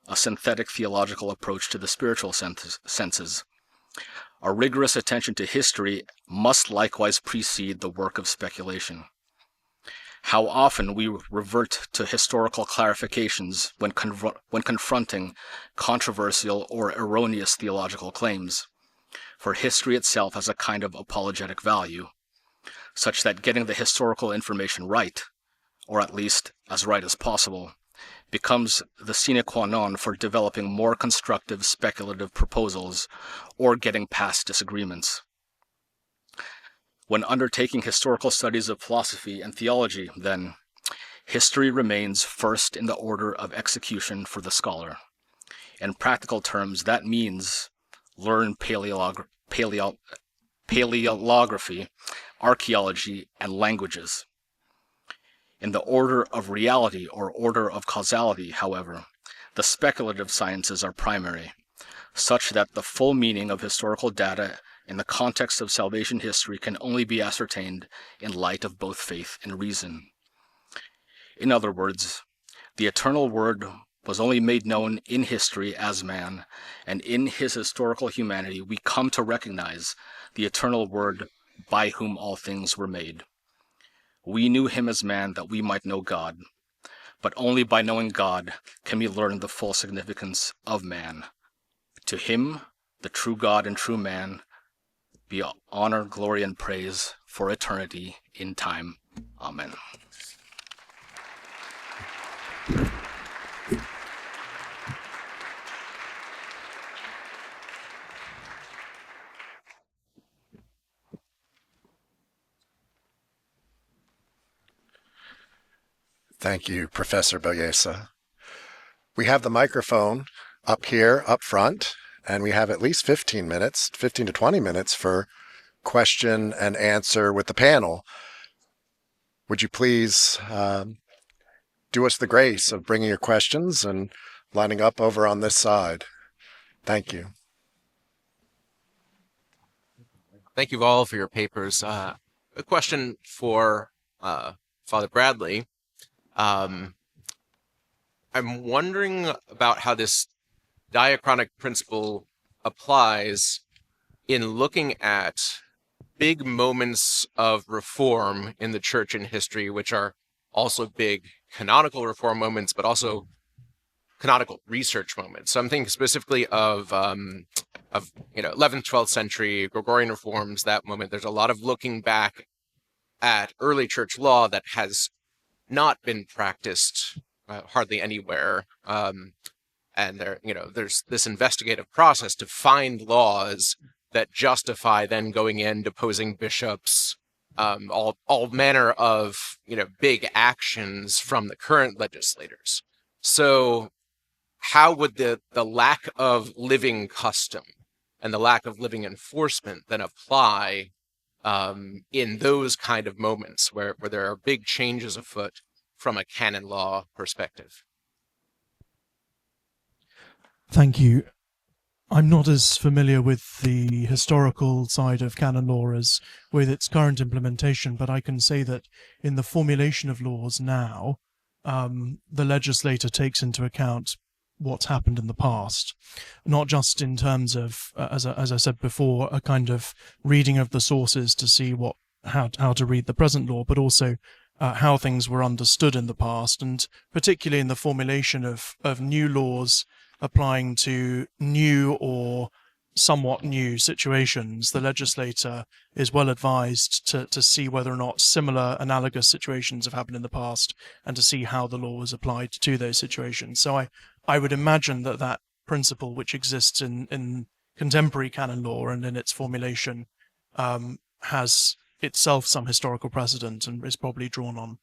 D: a synthetic theological approach to the spiritual senses, a rigorous attention to history must likewise precede the work of speculation. How often we revert to historical clarifications when confronting controversial or erroneous theological claims, for history itself has a kind of apologetic value, such that getting the historical information right, or at least as right as possible, becomes the sine qua non for developing more constructive speculative proposals or getting past disagreements. When undertaking historical studies of philosophy and theology, then, history remains first in the order of execution for the scholar. In practical terms, that means learn paleography, archaeology, and languages. In the order of reality or order of causality, however, the speculative sciences are primary, such that the full meaning of historical data in the context of salvation history can only be ascertained in light of both faith and reason. In other words, the eternal Word was only made known in history as man, and in his historical humanity we come to recognize the eternal Word by whom all things were made. We knew him as man that we might know God, but only by knowing God can we learn the full significance of man. To him, the true God and true man, be honor, glory, and praise for eternity in time. Amen.
A: Thank you, Professor Belleza. We have the microphone up here, up front, and we have at least 15 to 20 minutes for question and answer with the panel. Would you please do us the grace of bringing your questions and lining up over on this side? Thank you.
E: Thank you all for your papers. A question for Father Bradley. I'm wondering about how this diachronic principle applies in looking at big moments of reform in the church in history, which are also big canonical reform moments, but also canonical research moments. So I'm thinking specifically of 11th, 12th century Gregorian reforms, that moment. There's a lot of looking back at early church law that has not been practiced hardly anywhere. And there's this investigative process to find laws that justify then going in, deposing bishops, all manner of big actions from the current legislators. So how would the lack of living custom and the lack of living enforcement then apply in those kind of moments where there are big changes afoot from a canon law perspective?
B: Thank you. I'm not as familiar with the historical side of canon law as with its current implementation, but I can say that in the formulation of laws now, the legislator takes into account what's happened in the past, not just in terms of, as I said before, a kind of reading of the sources to see how to read the present law, but also how things were understood in the past, and particularly in the formulation of new laws applying to new or somewhat new situations. The legislator is well advised to see whether or not similar analogous situations have happened in the past and to see how the law was applied to those situations. So I would imagine that principle which exists in contemporary canon law and in its formulation has itself some historical precedent and is probably drawn on.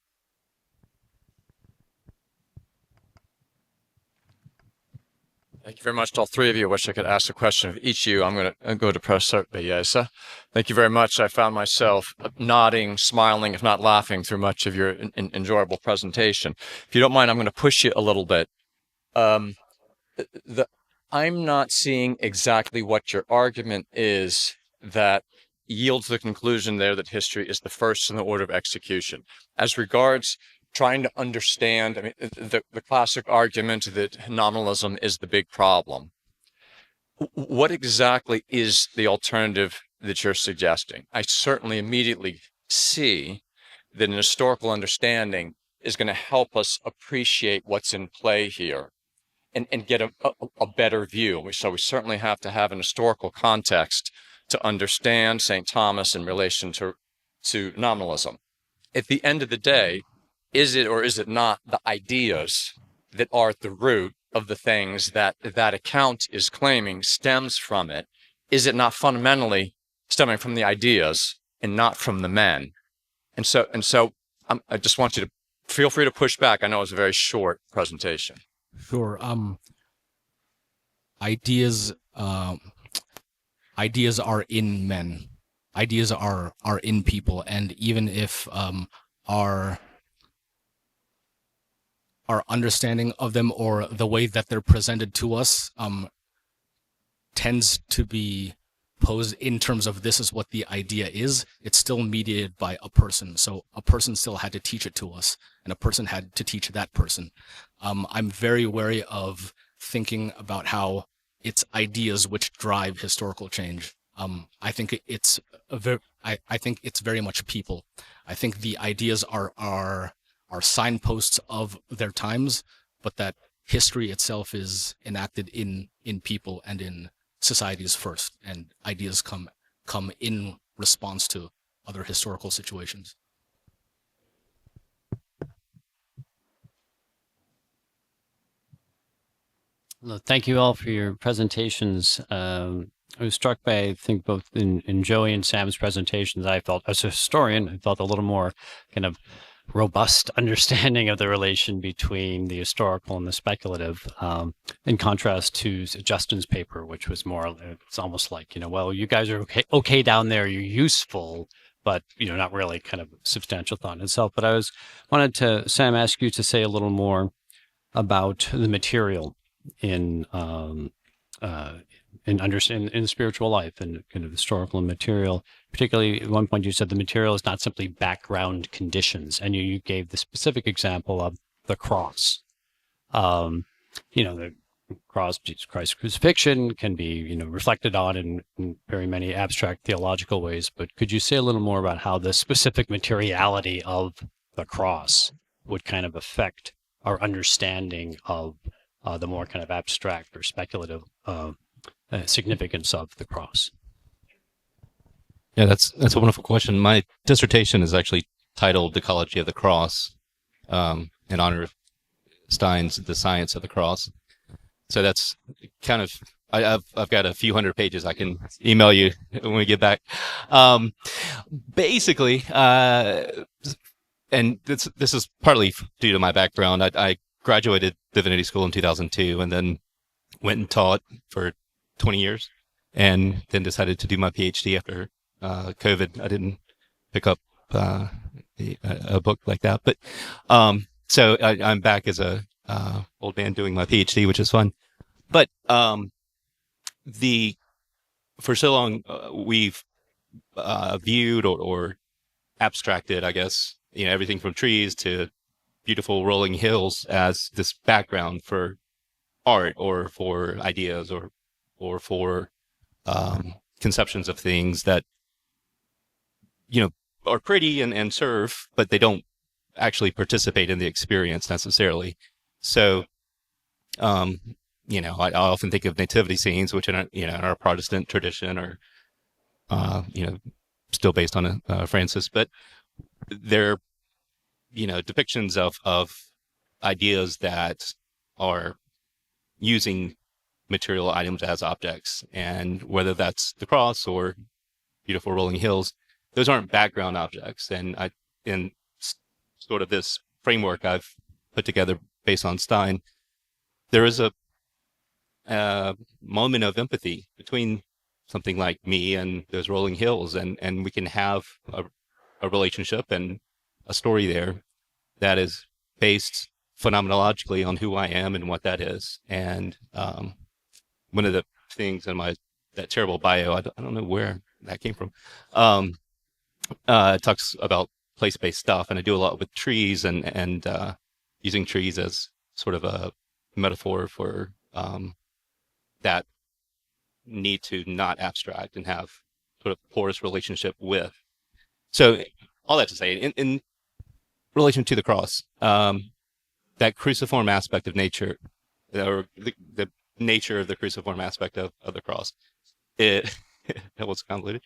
F: Thank you very much to all three of you. I wish I could ask a question of each of you. I'm going to go to Professor Belleza. Thank you very much. I found myself nodding, smiling, if not laughing, through much of your enjoyable presentation. If you don't mind, I'm going to push you a little bit. I'm not seeing exactly what your argument is that yields the conclusion there that history is the first in the order of execution. As regards trying to understand, I mean, the classic argument that nominalism is the big problem. What exactly is the alternative that you're suggesting? I certainly immediately see that an historical understanding is going to help us appreciate what's in play here and get a better view. So we certainly have to have an historical context to understand St. Thomas in relation to nominalism. At the end of the day, is it or is it not the ideas that are at the root of the things that that account is claiming stems from it? Is it not fundamentally stemming from the ideas and not from the men? And so I just want you to feel free to push back. I know it was a very short presentation.
G: Sure. Ideas are in men. Ideas are in people, and even if our understanding of them or the way that they're presented to us tends to be posed in terms of this is what the idea is, it's still mediated by a person. So a person still had to teach it to us, and a person had to teach that person. I'm very wary of thinking about how it's ideas which drive historical change. I think it's very much people. I think the ideas are signposts of their times, but that history itself is enacted in people and in societies first, and ideas come in response to other historical situations.
H: Well, thank you all for your presentations. I was struck by, I think, both in Joey and Sam's presentations, I felt, as a historian, I felt a little more kind of robust understanding of the relation between the historical and the speculative, in contrast to Justin's paper, which was more, it's almost like, well, you guys are okay down there, you're useful, but, not really kind of substantial thought in itself. But I wanted to, Sam, ask you to say a little more about the material in spiritual life and kind of historical and material. Particularly, at one point you said the material is not simply background conditions, and you gave the specific example of the cross. The cross, Jesus Christ's crucifixion, can be reflected on in very many abstract theological ways. But could you say a little more about how the specific materiality of the cross would kind of affect our understanding of the more kind of abstract or speculative significance of the cross?
C: Yeah, that's a wonderful question. My dissertation is actually titled "Ecology of the Cross," in honor of Stein's "The Science of the Cross." So that's kind of, I've got a few hundred pages I can email you when we get back. Basically, and this is partly due to my background. I graduated divinity school in 2002, and then went and taught for 20 years, and then decided to do my PhD after COVID. I didn't pick up a book like that, but so I'm back as a old man doing my PhD, which is fun. But for so long we've viewed or abstracted, I guess, everything from trees to beautiful rolling hills as this background for art or for ideas or for conceptions of things that are pretty and serve, but they don't actually participate in the experience necessarily. So I often think of nativity scenes, which in our Protestant tradition are still based on Francis, but they're depictions of ideas that are using material items as objects, and whether that's the cross or beautiful rolling hills, those aren't background objects. And in sort of this framework I've put together based on Stein, there is a moment of empathy between something like me and those rolling hills, and we can have a relationship and a story there that is based phenomenologically on who I am and what that is. And one of the things in that terrible bio, I don't know where that came from, it talks about place-based stuff, and I do a lot with trees and using trees as sort of a metaphor for that need to not abstract and have sort of porous relationship with. So all that to say, in relation to the cross, that cruciform aspect of nature, or the nature of the cruciform aspect of the cross, that was convoluted,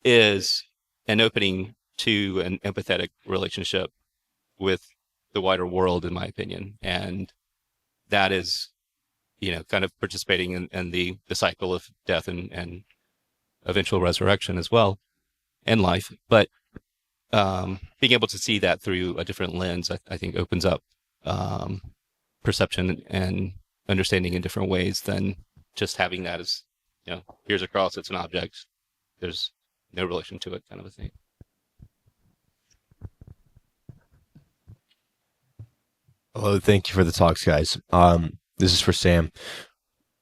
C: is an opening to an empathetic relationship with the wider world, in my opinion. And that is, kind of participating in the cycle of death and eventual resurrection as well, and life. But being able to see that through a different lens, I think opens up perception and understanding in different ways than just having that as, here's a cross, it's an object, there's no relation to it, kind of a thing.
I: Hello, thank you for the talks, guys. This is for Sam.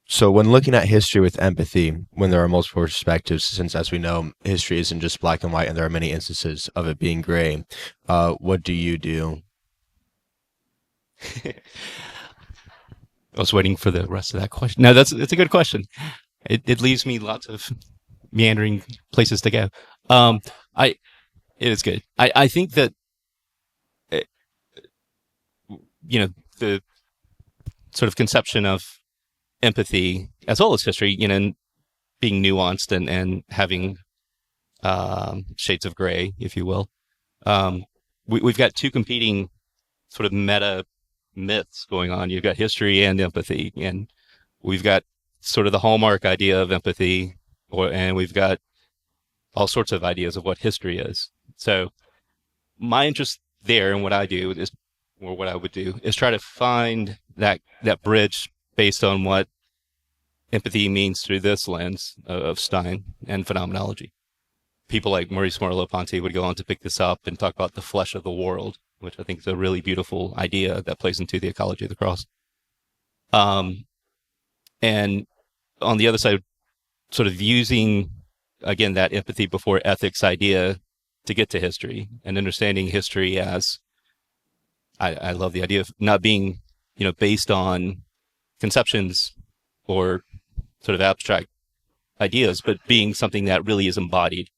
I: So when looking at history with empathy, when there are multiple perspectives, since as we know, history isn't just black and white and there are many instances of it being gray, what do you do?
C: I was waiting for the rest of that question. No, it's a good question. It leaves me lots of meandering places to go. It is good. I think that, the sort of conception of empathy, as well as history, being nuanced and having shades of gray, if you will. We've got two competing sort of meta myths going on. You've got history and empathy, and we've got sort of the hallmark idea of empathy, and we've got all sorts of ideas of what history is. So my interest there, and what I do is, or what I would do, is try to find that bridge based on what empathy means through this lens of Stein and phenomenology. People like Maurice Merleau-Ponty would go on to pick this up and talk about the flesh of the world, which I think is a really beautiful idea that plays into the ecology of the cross. And on the other side, sort of using, again, that empathy before ethics idea to get to history and understanding history as, I love the idea of not being, based on conceptions or sort of abstract ideas, but being something that really is embodied.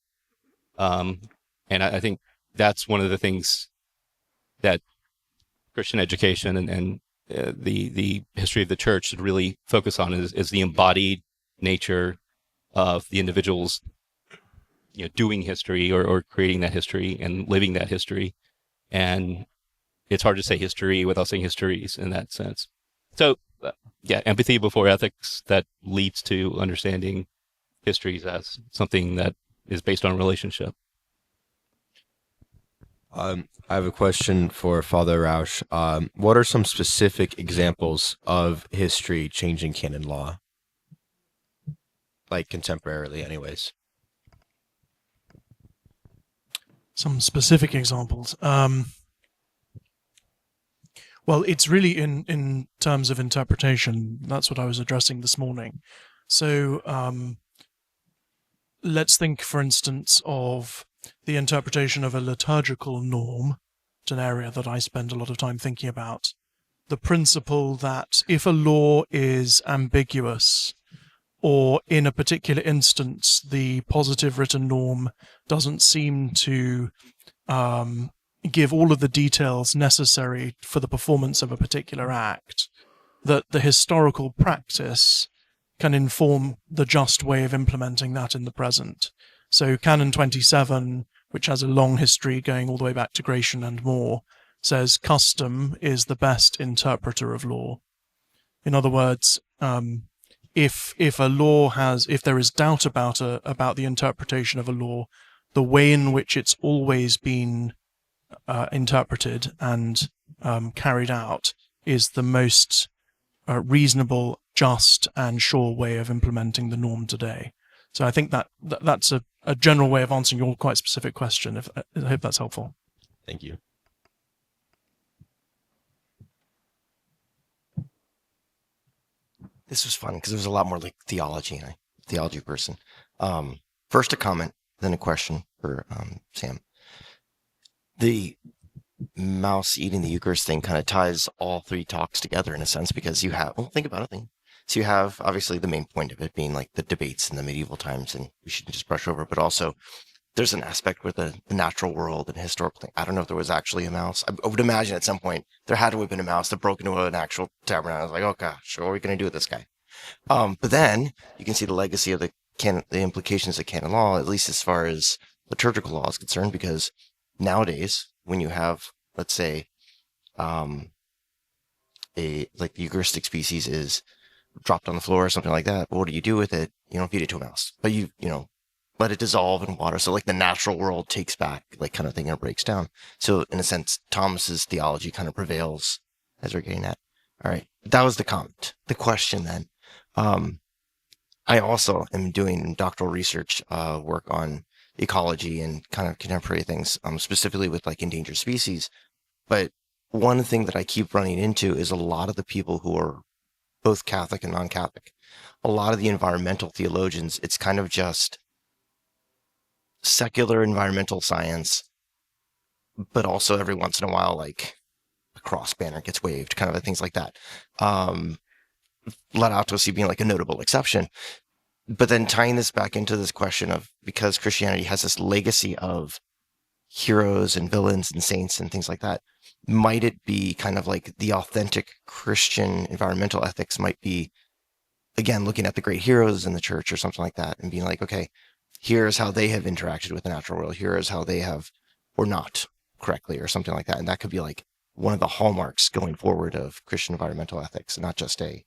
C: And I think that's one of the things that Christian education and the history of the church should really focus on is the embodied nature of the individuals, doing history or creating that history and living that history. And it's hard to say history without saying histories in that sense. So, empathy before ethics that leads to understanding histories as something that is based on relationship.
I: I have a question for Father Rausch. What are some specific examples of history changing canon law? Like contemporarily, anyways.
B: Some specific examples. Well, it's really in terms of interpretation. That's what I was addressing this morning. So let's think, for instance, of the interpretation of a liturgical norm. It's an area that I spend a lot of time thinking about. The principle that if a law is ambiguous, or in a particular instance, the positive written norm doesn't seem to give all of the details necessary for the performance of a particular act, that the historical practice can inform the just way of implementing that in the present. So Canon 27, which has a long history going all the way back to Gratian and more, says custom is the best interpreter of law. In other words, if there is doubt about the interpretation of a law, the way in which it's always been interpreted and carried out is the most reasonable, just, and sure way of implementing the norm today. So I think that's a general way of answering your quite specific question. I hope that's helpful.
I: Thank you.
J: This was fun because it was a lot more like theology, and I'm a theology person. First a comment, then a question for Sam. The mouse eating the Eucharist thing kind of ties all three talks together in a sense, because you have, think about it. So you have obviously the main point of it being like the debates in the medieval times, and we shouldn't just brush over, but also there's an aspect with the natural world and historical thing. I don't know if there was actually a mouse. I would imagine at some point there had to have been a mouse that broke into an actual tabernacle. I was like, oh gosh, what are we going to do with this guy? But then you can see the legacy of the implications of canon law, at least as far as liturgical law is concerned, because nowadays when you have, let's say, the Eucharistic species is dropped on the floor or something like that, but what do you do with it? You don't feed it to a mouse, but you let it dissolve in water. So like the natural world takes back, like kind of thing, and breaks down. So in a sense, Thomas's theology kind of prevails, as we're getting at. All right. That was the comment. The question then. I also am doing doctoral research work on ecology and kind of contemporary things, specifically with like endangered species. But one thing that I keep running into is a lot of the people who are both Catholic and non-Catholic, a lot of the environmental theologians, it's kind of just secular environmental science, but also every once in a while, like a cross banner gets waved, kind of things like that. Laudato Si being like a notable exception. But then tying this back into this question of, because Christianity has this legacy of heroes and villains and saints and things like that, might it be kind of like the authentic Christian environmental ethics might be, again, looking at the great heroes in the church or something like that and being like, okay, here's how they have interacted with the natural world. Here is how they have, or not correctly, or something like that. And that could be like one of the hallmarks going forward of Christian environmental ethics, and not just a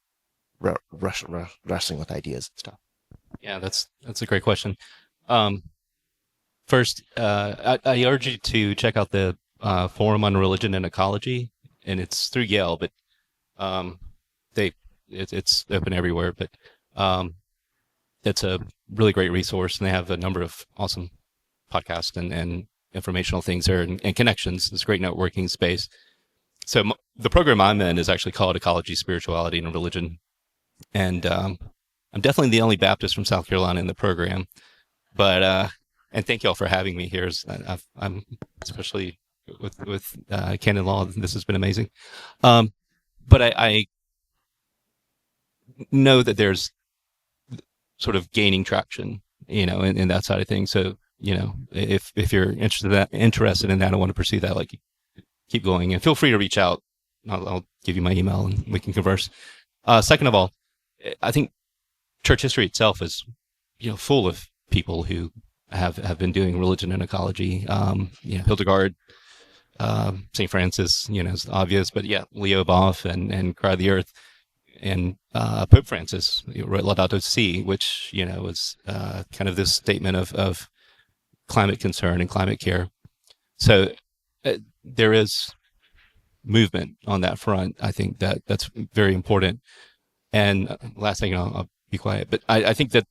J: wrestling with ideas and stuff.
C: Yeah, that's a great question. First, I urge you to check out the forum on religion and ecology, and it's through Yale, but it's open everywhere. But it's a really great resource, and they have a number of awesome podcasts and informational things there, and connections. It's a great networking space. So the program I'm in is actually called Ecology, Spirituality, and Religion, and I'm definitely the only Baptist from South Carolina in the program. But and thank y'all for having me here. I'm especially with canon law. This has been amazing. But I know that there's sort of gaining traction, in that side of things. So, if you're interested in that, I want to pursue that, like, keep going, and feel free to reach out. I'll give you my email and we can converse. Second of all, I think church history itself is, full of people who have been doing religion and ecology. Hildegard, St. Francis, is obvious, but yeah, Leo Boff and Cry of the Earth, and Pope Francis wrote Laudato Si, which, was kind of this statement of climate concern and climate care. So there is movement on that front. I think that's very important. And last thing, I'll be quiet, but I think that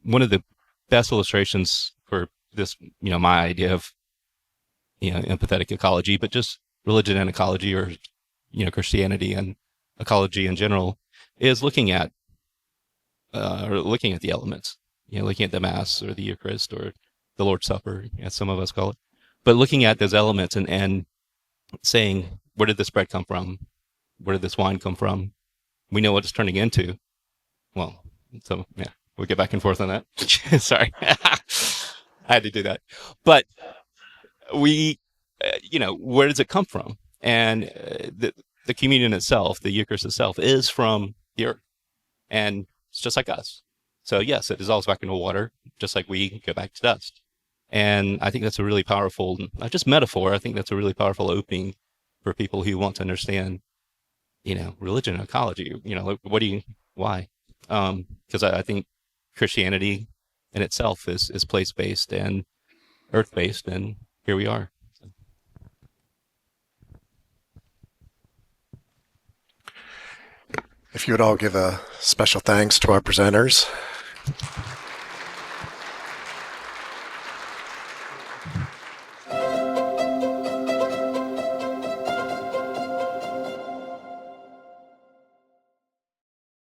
C: one of the best illustrations for this, my idea of, empathetic ecology, but just religion and ecology, or, Christianity and ecology in general, is looking at the elements, looking at the Mass or the Eucharist or the Lord's Supper, as some of us call it, but looking at those elements and saying, where did this bread come from? Where did this wine come from? We know what it's turning into. Well, so yeah, we'll get back and forth on that. Sorry. I had to do that. But we, where does it come from? And the communion itself, the Eucharist itself, is from the earth. And it's just like us. So yes, it dissolves back into water, just like we go back to dust. And I think that's a really powerful, not just metaphor, I think that's a really powerful opening for people who want to understand, religion and ecology. Why? Because I think Christianity in itself is place-based and earth-based, and here we are.
A: If you would all give a special thanks to our presenters.